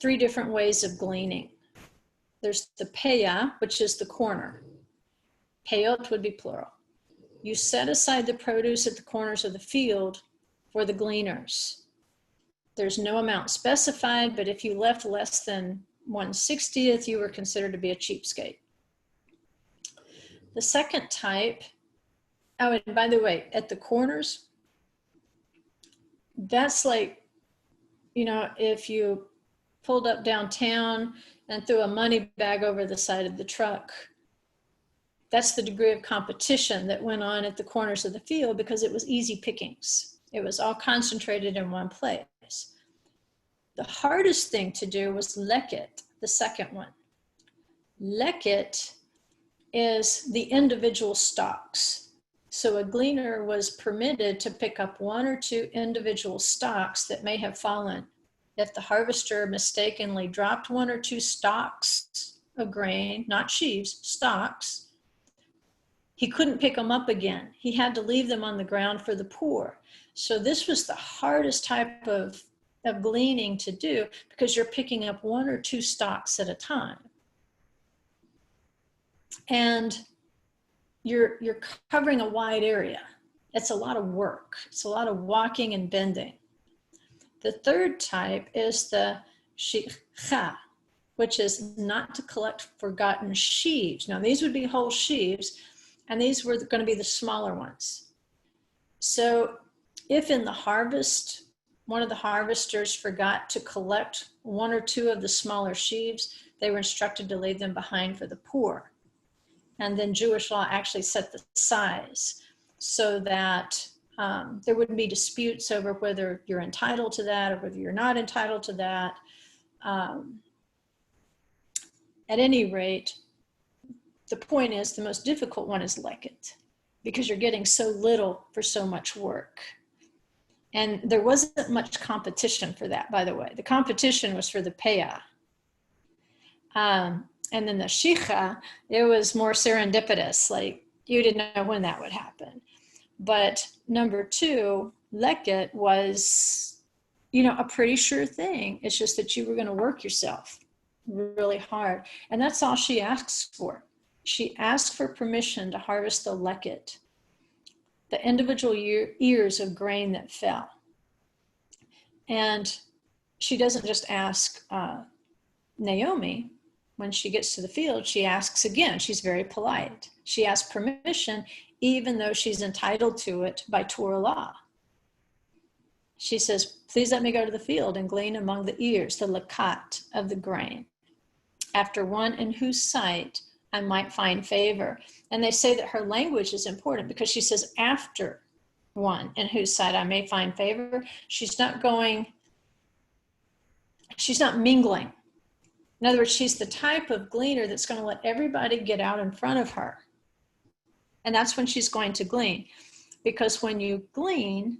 3 different ways of gleaning. There's the peah, which is the corner. Peyot would be plural. You set aside the produce at the corners of the field for the gleaners. There's no amount specified, but if you left less than 1/60th, you were considered to be a cheapskate. The second type, oh, and by the way, at the corners, that's like, if you pulled up downtown and threw a money bag over the side of the truck, that's the degree of competition that went on at the corners of the field because it was easy pickings. It was all concentrated in one place. The hardest thing to do was leket, the second one. Leket is the individual stalks. So a gleaner was permitted to pick up 1 or 2 individual stalks that may have fallen. If the harvester mistakenly dropped 1 or 2 stalks of grain, not sheaves, stalks, he couldn't pick them up again. He had to leave them on the ground for the poor. So this was the hardest type of gleaning to do because you're picking up 1 or 2 stalks at a time. And you're covering a wide area. It's a lot of work. It's a lot of walking and bending. The third type is the shicha, which is not to collect forgotten sheaves. Now these would be whole sheaves, and these were going to be the smaller ones. So if in the harvest, one of the harvesters forgot to collect 1 or 2 of the smaller sheaves, they were instructed to leave them behind for the poor. And then Jewish law actually set the size so that there wouldn't be disputes over whether you're entitled to that or whether you're not entitled to that. At any rate, the point is the most difficult one is leket because you're getting so little for so much work. And there wasn't much competition for that, by the way. The competition was for the peah. And then the shicha, it was more serendipitous, like you didn't know when that would happen. But number 2, leket was, a pretty sure thing. It's just that you were going to work yourself really hard. And that's all she asks for. She asks for permission to harvest the leket, the individual ears of grain that fell. And she doesn't just ask Naomi. When she gets to the field, she asks again. She's very polite. She asks permission, even though she's entitled to it by Torah law. She says, please let me go to the field and glean among the ears, the lakat of the grain, after one in whose sight I might find favor. And they say that her language is important because she says, after one in whose sight I may find favor. She's not mingling. In other words, she's the type of gleaner that's going to let everybody get out in front of her. And that's when she's going to glean. Because when you glean,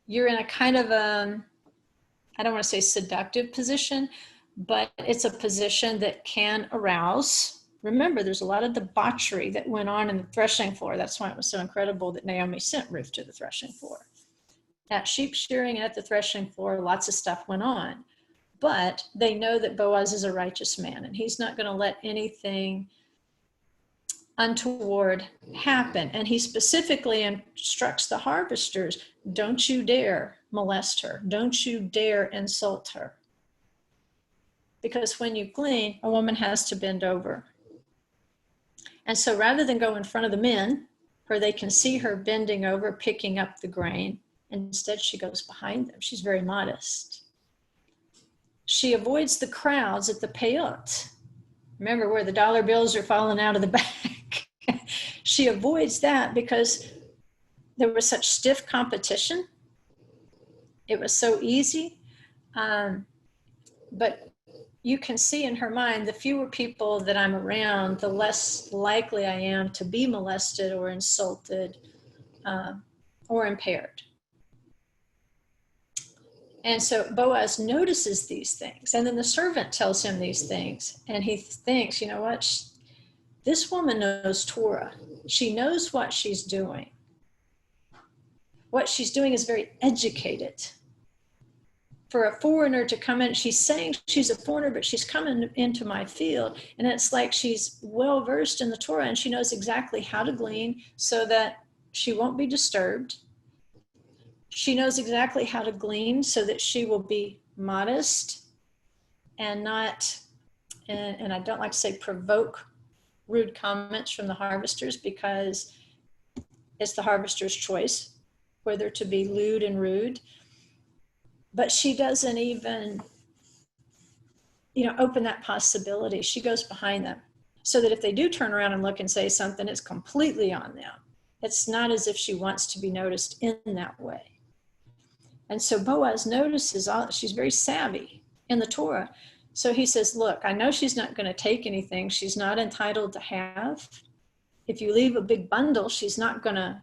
you're in a kind of I don't want to say seductive position, but it's a position that can arouse. Remember, there's a lot of debauchery that went on in the threshing floor. That's why it was so incredible that Naomi sent Ruth to the threshing floor. At sheep shearing and at the threshing floor, lots of stuff went on. But they know that Boaz is a righteous man, and he's not going to let anything untoward happen. And he specifically instructs the harvesters, don't you dare molest her. Don't you dare insult her. Because when you glean, a woman has to bend over. And so rather than go in front of the men, where they can see her bending over, picking up the grain, instead she goes behind them. She's very modest. She avoids the crowds at the payot. Remember where the dollar bills are falling out of the back. She avoids that because there was such stiff competition. It was so easy. But you can see in her mind, the fewer people that I'm around, the less likely I am to be molested or insulted or impaired. And so Boaz notices these things. And then the servant tells him these things. And he thinks, you know what? This woman knows Torah. She knows what she's doing. What she's doing is very educated. For a foreigner to come in, she's saying she's a foreigner, but she's coming into my field. And it's like she's well versed in the Torah, and she knows exactly how to glean so that she won't be disturbed. She knows exactly how to glean so that she will be modest and not, and I don't like to say provoke rude comments from the harvesters, because it's the harvester's choice whether to be lewd and rude. But she doesn't even, open that possibility. She goes behind them so that if they do turn around and look and say something, it's completely on them. It's not as if she wants to be noticed in that way. And so Boaz notices, she's very savvy in the Torah. So he says, look, I know she's not going to take anything she's not entitled to have. If you leave a big bundle, she's not going to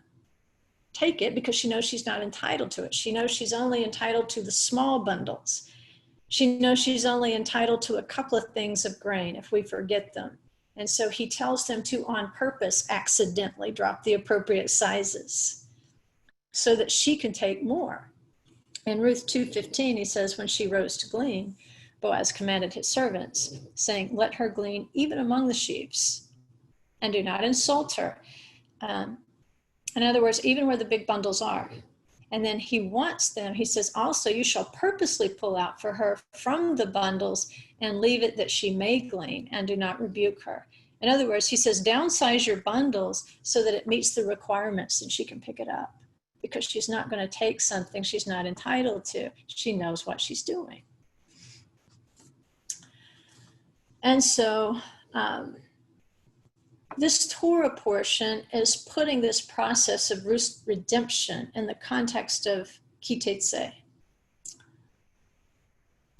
take it because she knows she's not entitled to it. She knows she's only entitled to the small bundles. She knows she's only entitled to a couple of things of grain if we forget them. And so he tells them to, on purpose, accidentally drop the appropriate sizes so that she can take more. In Ruth 2:15, he says, when she rose to glean, Boaz commanded his servants, saying, let her glean even among the sheaves, and do not insult her. In other words, even where the big bundles are. And then he wants them, he says, also, you shall purposely pull out for her from the bundles and leave it that she may glean, and do not rebuke her. In other words, he says, downsize your bundles so that it meets the requirements and she can pick it up, because she's not going to take something she's not entitled to. She knows what she's doing. And so this Torah portion is putting this process of Ruth's redemption in the context of Tetzei.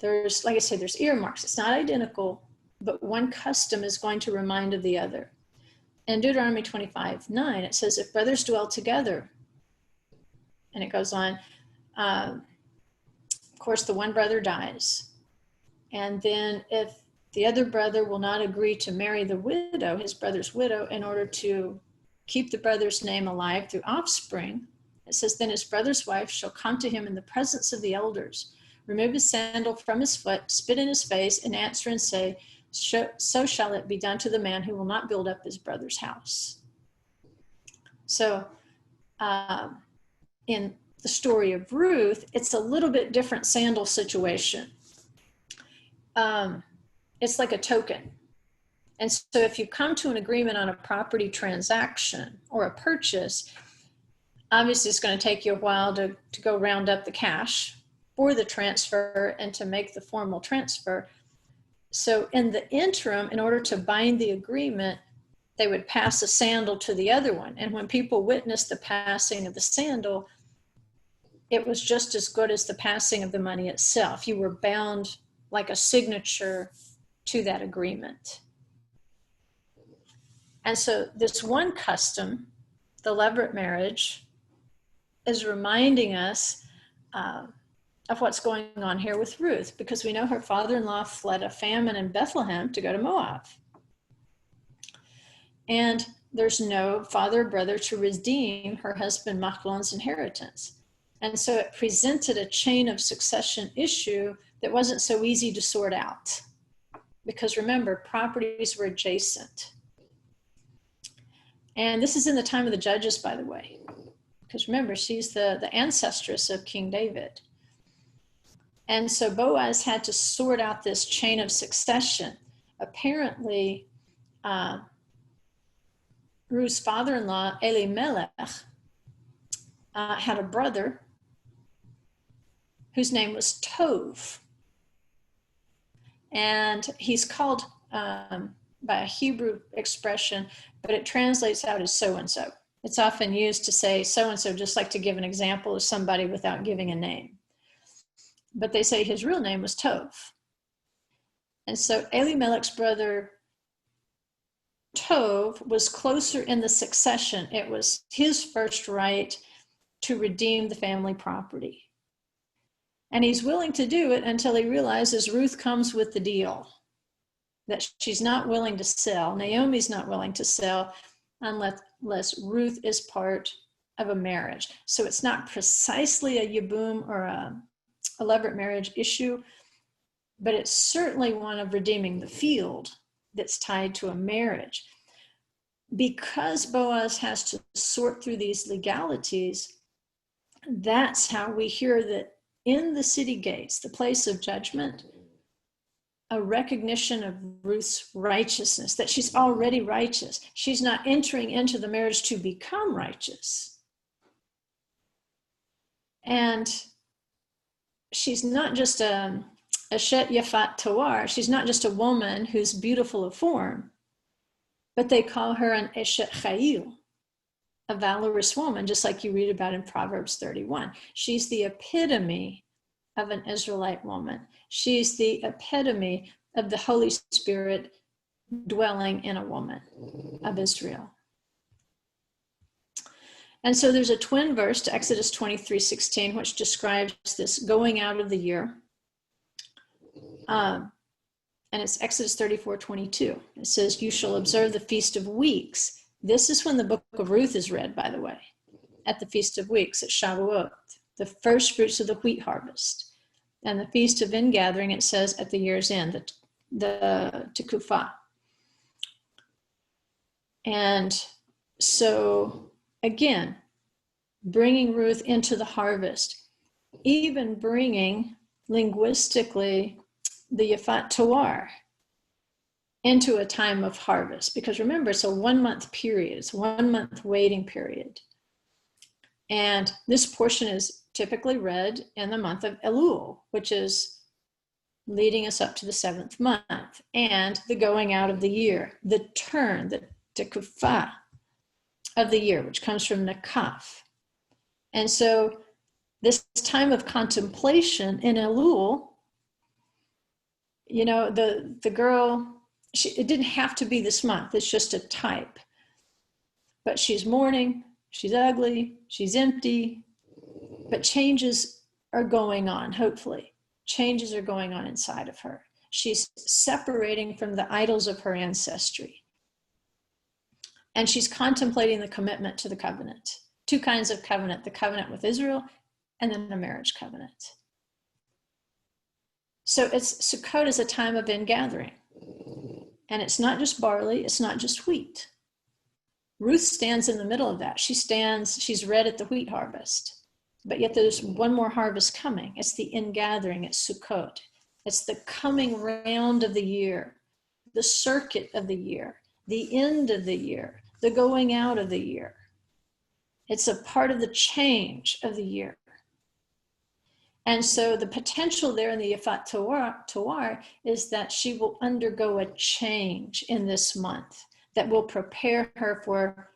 There's, like I said, there's earmarks. It's not identical, but one custom is going to remind of the other. In Deuteronomy 25:9, it says, if brothers dwell together, and it goes on, of course, the one brother dies. And then if the other brother will not agree to marry the widow, his brother's widow, in order to keep the brother's name alive through offspring, it says, then his brother's wife shall come to him in the presence of the elders, remove his sandal from his foot, spit in his face, and answer and say, so shall it be done to the man who will not build up his brother's house. So in the story of Ruth, it's a little bit different sandal situation. It's like a token. And so if you come to an agreement on a property transaction or a purchase, obviously it's going to take you a while to go round up the cash for the transfer and to make the formal transfer. So in the interim, in order to bind the agreement, they would pass a sandal to the other one. And when people witnessed the passing of the sandal, it was just as good as the passing of the money itself. You were bound like a signature to that agreement. And so this one custom, the levirate marriage, is reminding us of what's going on here with Ruth, because we know her father-in-law fled a famine in Bethlehem to go to Moab. And there's no father or brother to redeem her husband Machlon's inheritance. And so it presented a chain of succession issue that wasn't so easy to sort out. Because remember, properties were adjacent. And this is in the time of the judges, by the way. Because remember, she's the ancestress of King David. And so Boaz had to sort out this chain of succession. Apparently, Ruth's father-in-law, Elimelech, had a brother whose name was Tov. And he's called by a Hebrew expression, but it translates out as so-and-so. It's often used to say so-and-so, just like to give an example of somebody without giving a name. But they say his real name was Tov. And so Elimelech's brother Tov was closer in the succession. It was his first right to redeem the family property. And he's willing to do it until he realizes Ruth comes with the deal, that she's not willing to sell. Naomi's not willing to sell unless Ruth is part of a marriage. So it's not precisely a yibum or a levirate marriage issue, but it's certainly one of redeeming the field that's tied to a marriage. Because Boaz has to sort through these legalities, that's how we hear that in the city gates, the place of judgment, a recognition of Ruth's righteousness, that she's already righteous. She's not entering into the marriage to become righteous. And she's not just a Eshet Yefat Toar. She's not just a woman who's beautiful of form, but they call her an Eshet Chayil, a valorous woman, just like you read about in Proverbs 31. She's the epitome of an Israelite woman. She's the epitome of the Holy Spirit dwelling in a woman of Israel. And so there's a twin verse to Exodus 23:16, which describes this going out of the year. And it's Exodus 34:22. It says, you shall observe the Feast of Weeks. This is when the Book of Ruth is read, by the way, at the Feast of Weeks at Shavuot, the first fruits of the wheat harvest. And the Feast of Ingathering, it says, at the year's end, the Tekufah. And so, again, bringing Ruth into the harvest, even bringing linguistically the Yefat Toar into a time of harvest. Because remember, it's a 1 month period. It's a 1 month waiting period. And this portion is typically read in the month of Elul, which is leading us up to the 7th month, and the going out of the year, the turn, the tekufah of the year, which comes from Nakaf. And so this time of contemplation in Elul, you know, the girl, it didn't have to be this month. It's just a type. But she's mourning, she's ugly, she's empty, but changes are going on, hopefully. Changes are going on inside of her. She's separating from the idols of her ancestry. And she's contemplating the commitment to the covenant. 2 kinds of covenant, the covenant with Israel and then a marriage covenant. So Sukkot is a time of ingathering. And it's not just barley, it's not just wheat. Ruth stands in the middle of that. She's read at the wheat harvest. But yet there's one more harvest coming. It's the ingathering, it's Sukkot. It's the coming round of the year, the circuit of the year, the end of the year, the going out of the year. It's a part of the change of the year. And so the potential there in the Yefat Toar is that she will undergo a change in this month that will prepare her for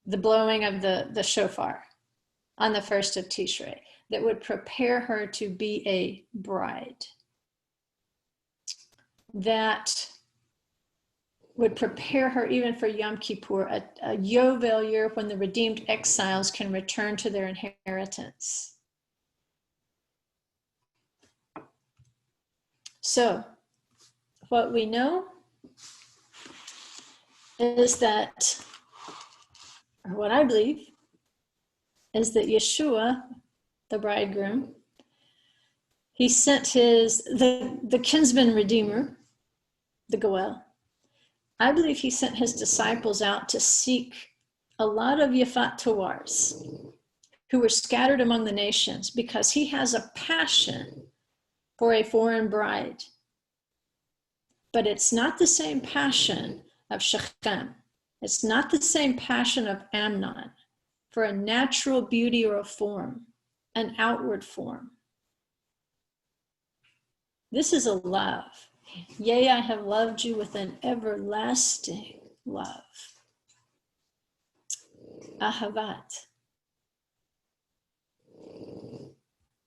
the blowing of the shofar on the 1st of Tishrei, that would prepare her to be a bride, that would prepare her even for Yom Kippur, a Yovel year when the redeemed exiles can return to their inheritance. So, what we know is that, or what I believe, is that Yeshua, the bridegroom, he sent the kinsman redeemer, the Goel. I believe he sent his disciples out to seek a lot of Yefat Toars who were scattered among the nations, because he has a passion for a foreign bride. But it's not the same passion of Shechem. It's not the same passion of Amnon for a natural beauty or a form, an outward form. This is a love. Yea, I have loved you with an everlasting love. Ahavat.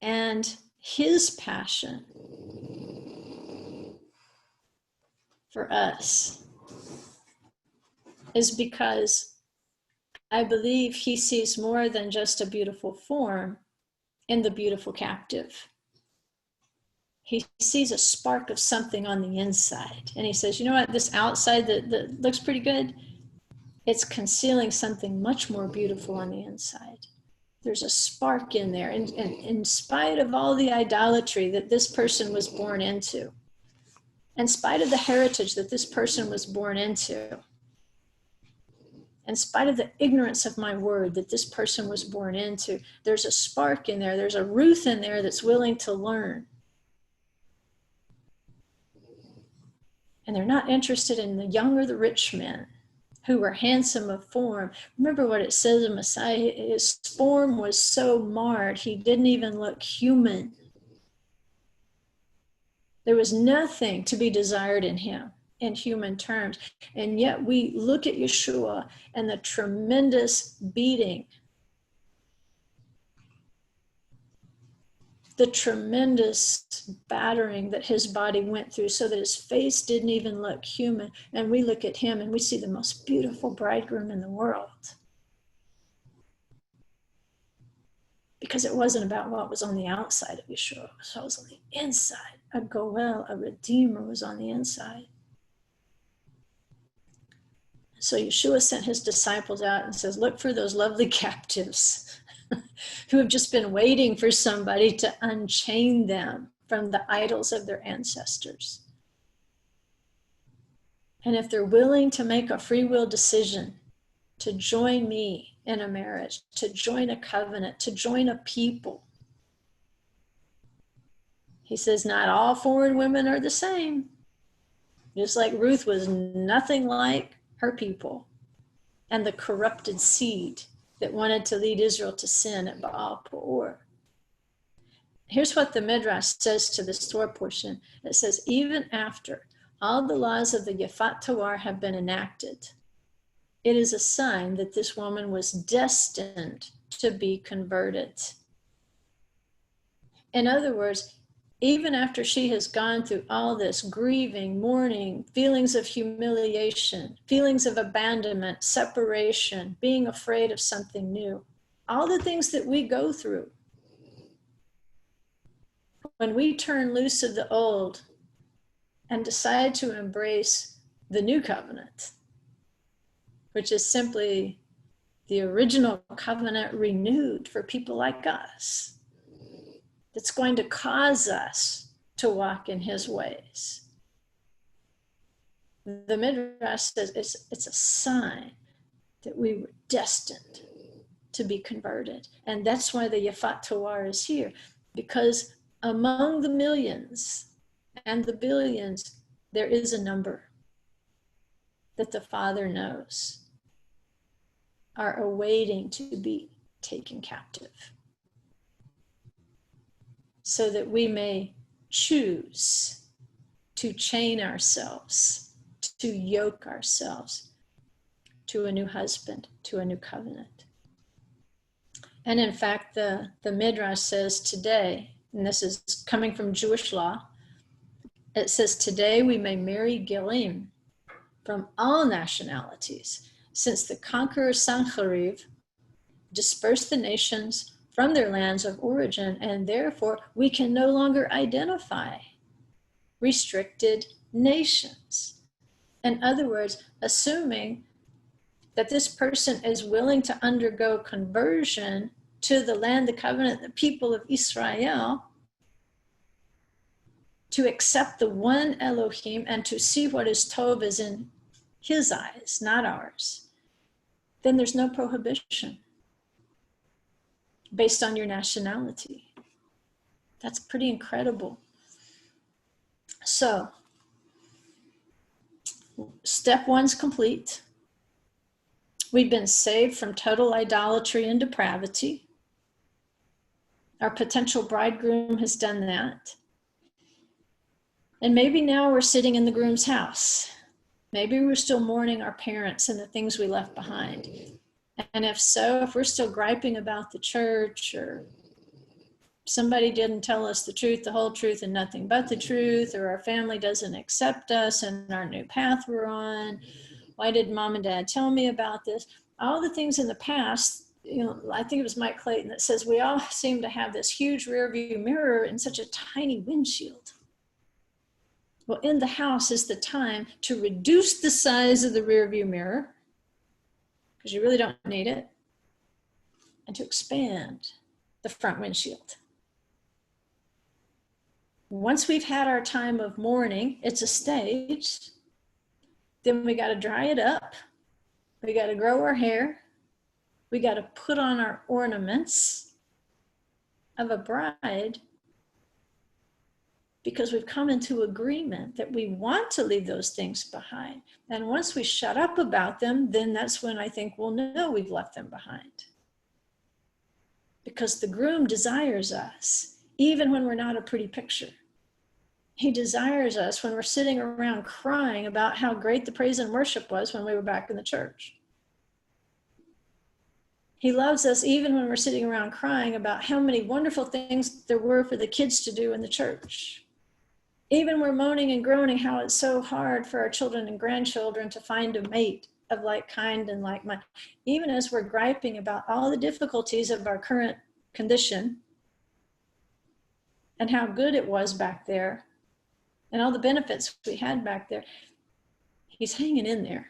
And his passion for us is because I believe he sees more than just a beautiful form in the beautiful captive. He sees a spark of something on the inside. And he says, you know what, this outside that looks pretty good, it's concealing something much more beautiful on the inside. There's a spark in there. And in spite of all the idolatry that this person was born into, in spite of the heritage that this person was born into, in spite of the ignorance of my word that this person was born into, there's a spark in there. There's a Ruth in there that's willing to learn. And they're not interested in the young or the rich men who were handsome of form. Remember what it says in Messiah, his form was so marred, he didn't even look human. There was nothing to be desired in him in human terms. And yet we look at Yeshua and the tremendous beating, the tremendous battering that his body went through so that his face didn't even look human. And we look at him and we see the most beautiful bridegroom in the world. Because it wasn't about what was on the outside of Yeshua, it was what was on the inside. A goel, a redeemer was on the inside. So Yeshua sent his disciples out and says, look for those lovely captives who have just been waiting for somebody to unchain them from the idols of their ancestors. And if they're willing to make a free will decision to join me in a marriage, to join a covenant, to join a people, he says, not all foreign women are the same. Just like Ruth was nothing like her people and the corrupted seed that wanted to lead Israel to sin at Baal Peor. Here's what the Midrash says to this Torah portion. It says, even after all the laws of the Yefat Toar have been enacted, it is a sign that this woman was destined to be converted. In other words, even after she has gone through all this grieving, mourning, feelings of humiliation, feelings of abandonment, separation, being afraid of something new, all the things that we go through, when we turn loose of the old and decide to embrace the new covenant, which is simply the original covenant renewed for people like us, it's going to cause us to walk in his ways. The Midrash says it's a sign that we were destined to be converted. And that's why the Yefat Toar is here, because among the millions and the billions, there is a number that the Father knows are awaiting to be taken captive, so that we may choose to chain ourselves, to yoke ourselves to a new husband, to a new covenant. And in fact, the Midrash says today, and this is coming from Jewish law, it says today we may marry Gilim from all nationalities, since the conqueror Sancheriv dispersed the nations from their lands of origin, and therefore we can no longer identify restricted nations. In other words, assuming that this person is willing to undergo conversion to the land, the covenant, the people of Israel, to accept the one Elohim and to see what is Tov is in his eyes, not ours, then there's no prohibition based on your nationality. That's pretty incredible. So, step one's complete. We've been saved from total idolatry and depravity. Our potential bridegroom has done that. And maybe now we're sitting in the groom's house. Maybe we're still mourning our parents and the things we left behind. And if so, if we're still griping about the church, or somebody didn't tell us the truth, the whole truth, and nothing but the truth, or our family doesn't accept us and our new path we're on, why did mom and dad tell me about this? All the things in the past, I think it was Mike Clayton that says we all seem to have this huge rear view mirror and such a tiny windshield. Well, in the house is the time to reduce the size of the rear view mirror, because you really don't need it, and to expand the front windshield. Once we've had our time of mourning, it's a stage, then we got to dry it up. We got to grow our hair. We got to put on our ornaments of a bride, because we've come into agreement that we want to leave those things behind. And once we shut up about them, then that's when I think we'll know we've left them behind. Because the groom desires us, even when we're not a pretty picture. He desires us when we're sitting around crying about how great the praise and worship was when we were back in the church. He loves us even when we're sitting around crying about how many wonderful things there were for the kids to do in the church. Even we're moaning and groaning how it's so hard for our children and grandchildren to find a mate of like kind and like mind. Even as we're griping about all the difficulties of our current condition and how good it was back there and all the benefits we had back there, he's hanging in there.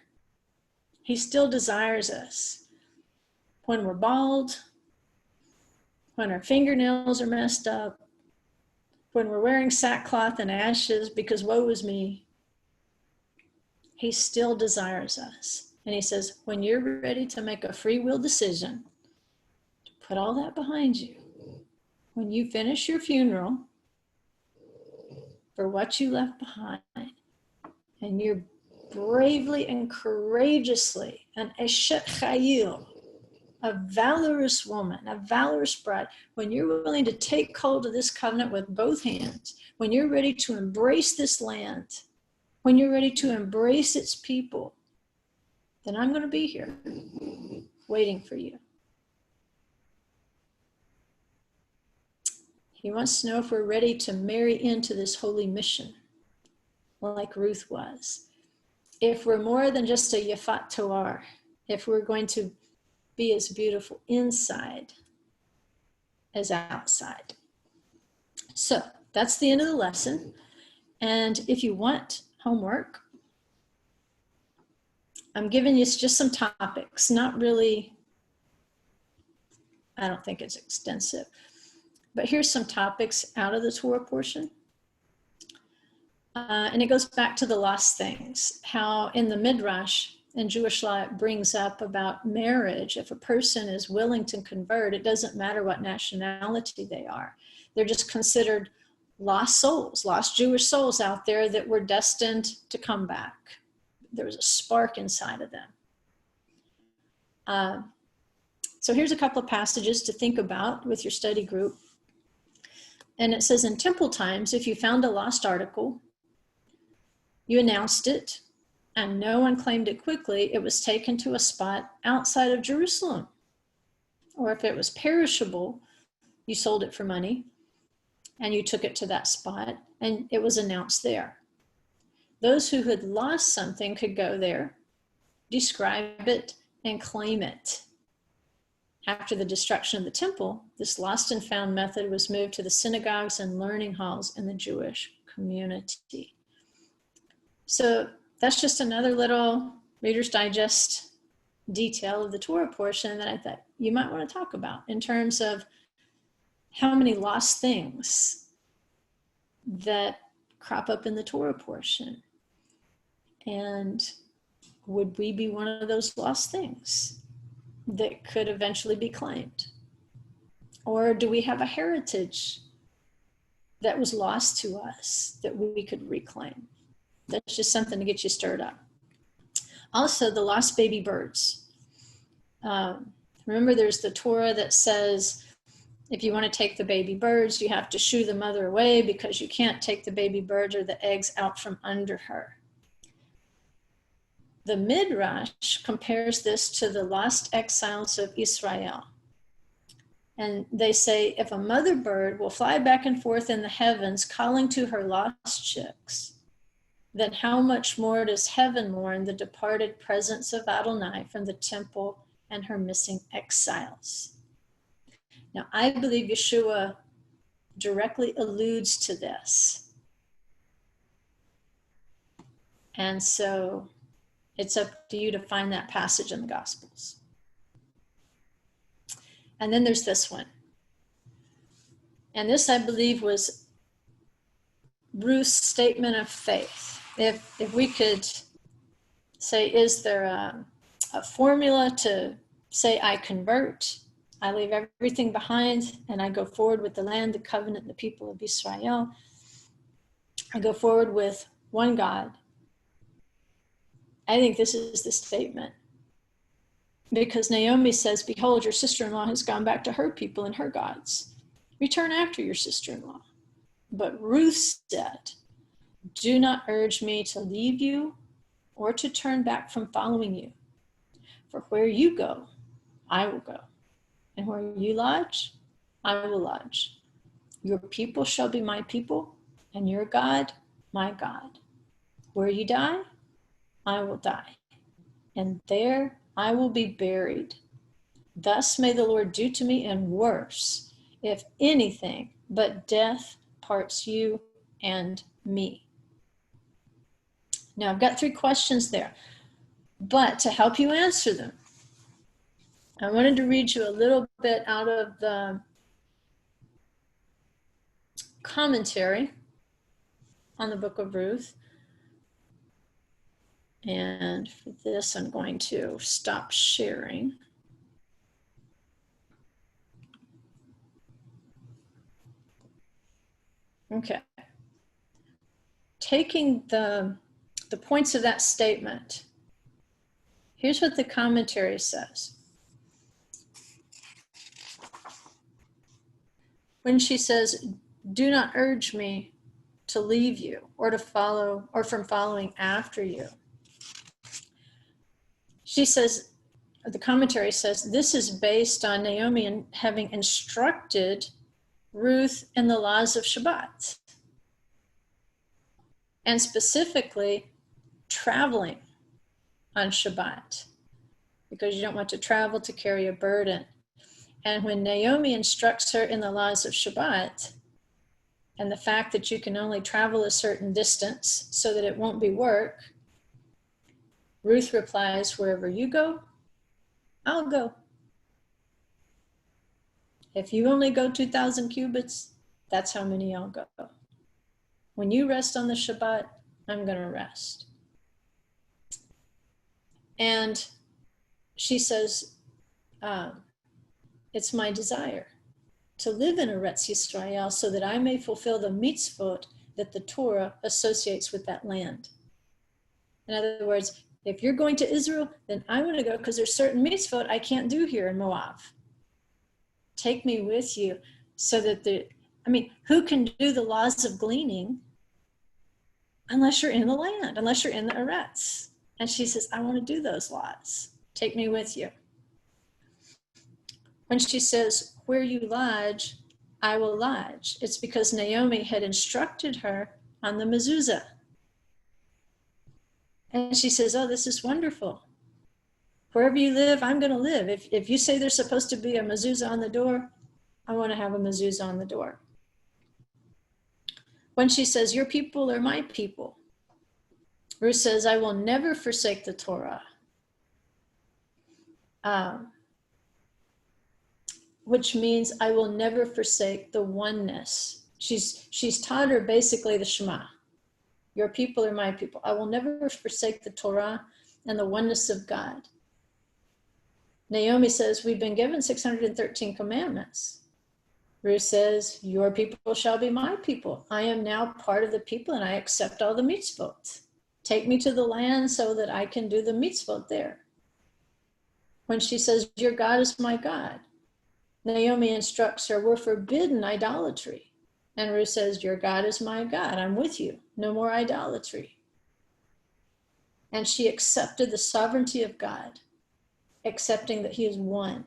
He still desires us. When we're bald, when our fingernails are messed up, when we're wearing sackcloth and ashes because woe is me, he still desires us. And he says, when you're ready to make a free will decision to put all that behind you, when you finish your funeral for what you left behind, and you're bravely and courageously an Eshet Chayil, a valorous woman, a valorous bride, when you're willing to take hold of this covenant with both hands, when you're ready to embrace this land, when you're ready to embrace its people, then I'm going to be here waiting for you. He wants to know if we're ready to marry into this holy mission, like Ruth was. If we're more than just a Yefat Toar, if we're going to be as beautiful inside as outside. So that's the end of the lesson. And if you want homework, I'm giving you just some topics, not really, I don't think it's extensive, but here's some topics out of the Torah portion. And it goes back to the lost things, how in the Midrash, in Jewish law, it brings up about marriage. If a person is willing to convert, it doesn't matter what nationality they are. They're just considered lost souls, lost Jewish souls out there that were destined to come back. There was a spark inside of them. So here's a couple of passages to think about with your study group. And it says, in temple times, if you found a lost article, you announced it, and no one claimed it quickly, it was taken to a spot outside of Jerusalem. Or if it was perishable, you sold it for money, and you took it to that spot, and it was announced there. Those who had lost something could go there, describe it, and claim it. After the destruction of the temple, this lost and found method was moved to the synagogues and learning halls in the Jewish community. So that's just another little Reader's Digest detail of the Torah portion that I thought you might want to talk about in terms of how many lost things that crop up in the Torah portion. And would we be one of those lost things that could eventually be claimed? Or do we have a heritage that was lost to us that we could reclaim? That's just something to get you stirred up. Also, the lost baby birds. Remember, there's the Torah that says If you want to take the baby birds, you have to shoo the mother away because you can't take the baby birds or the eggs out from under her. The Midrash compares this to the lost exiles of Israel. And they say, if a mother bird will fly back and forth in the heavens, calling to her lost chicks, then how much more does heaven mourn the departed presence of Adonai from the temple and her missing exiles? Now, I believe Yeshua directly alludes to this. And so it's up to you to find that passage in the Gospels. And then there's this one. And this, I believe, was Ruth's statement of faith. If we could say, is there a formula to say I convert, I leave everything behind, and I go forward with the land, the covenant, the people of Israel. I go forward with one God. I think this is the statement. Because Naomi says, behold, your sister-in-law has gone back to her people and her gods. Return after your sister-in-law. But Ruth said, do not urge me to leave you or to turn back from following you. For where you go, I will go. And where you lodge, I will lodge. Your people shall be my people, and your God, my God. Where you die, I will die. And there I will be buried. Thus may the Lord do to me, and worse, if anything but death parts you and me. Now, I've got 3 questions there, but to help you answer them, I wanted to read you a little bit out of the commentary on the Book of Ruth. And for this, I'm going to stop sharing. Okay. Taking the points of that statement, here's what the commentary says. When she says, do not urge me to leave you or to follow or from following after you. She says, the commentary says, this is based on Naomi having instructed Ruth in the laws of Shabbat. And specifically, traveling on Shabbat, because you don't want to travel to carry a burden. And when Naomi instructs her in the laws of Shabbat, and the fact that you can only travel a certain distance so that it won't be work, Ruth replies, wherever you go, I'll go. If you only go 2,000 cubits, that's how many I'll go. When you rest on the Shabbat, I'm going to rest. And she says, it's my desire to live in Eretz Yisrael so that I may fulfill the mitzvot that the Torah associates with that land. In other words, if you're going to Israel, then I want to go because there's certain mitzvot I can't do here in Moab. Take me with you so that who can do the laws of gleaning unless you're in the land, unless you're in the Eretz? And she says, I want to do those laws. Take me with you. When she says, where you lodge, I will lodge, it's because Naomi had instructed her on the mezuzah. And she says, oh, this is wonderful. Wherever you live, I'm going to live. If you say there's supposed to be a mezuzah on the door, I want to have a mezuzah on the door. When she says, your people are my people, Ruth says, I will never forsake the Torah. Which means I will never forsake the oneness. She's taught her basically the Shema. Your people are my people. I will never forsake the Torah and the oneness of God. Naomi says, we've been given 613 commandments. Ruth says, your people shall be my people. I am now part of the people and I accept all the mitzvot. Take me to the land so that I can do the mitzvot there. When she says, your God is my God, Naomi instructs her, we're forbidden idolatry. And Ruth says, your God is my God. I'm with you. No more idolatry. And she accepted the sovereignty of God, accepting that he is one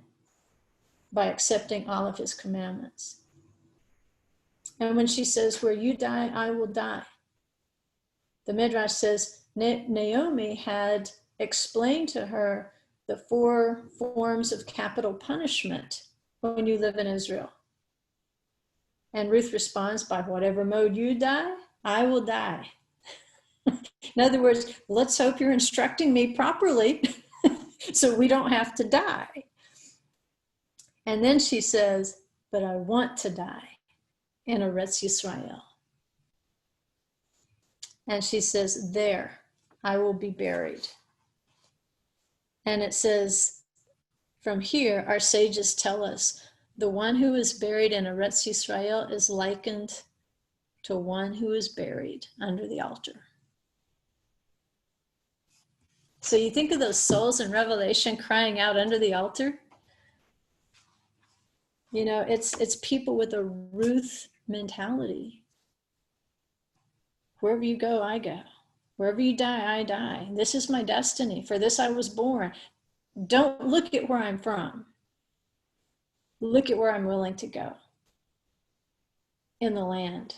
by accepting all of his commandments. And when she says, where you die, I will die, the Midrash says Naomi had explained to her the 4 forms of capital punishment when you live in Israel. And Ruth responds, by whatever mode you die, I will die. In other words, let's hope you're instructing me properly so we don't have to die. And then she says, but I want to die in Eretz Yisrael. And she says, there I will be buried. And it says, from here, our sages tell us, the one who is buried in Eretz Yisrael is likened to one who is buried under the altar. So you think of those souls in Revelation crying out under the altar. You know, it's people with a Ruth mentality. Wherever you go, I go. Wherever you die, I die. This is my destiny. For this I was born. Don't look at where I'm from. Look at where I'm willing to go in the land,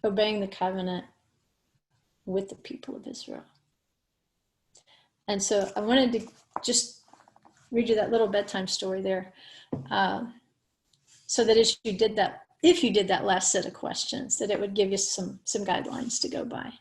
obeying the covenant with the people of Israel. And so I wanted to just read you that little bedtime story there, so that if you did that last set of questions, that it would give you some guidelines to go by.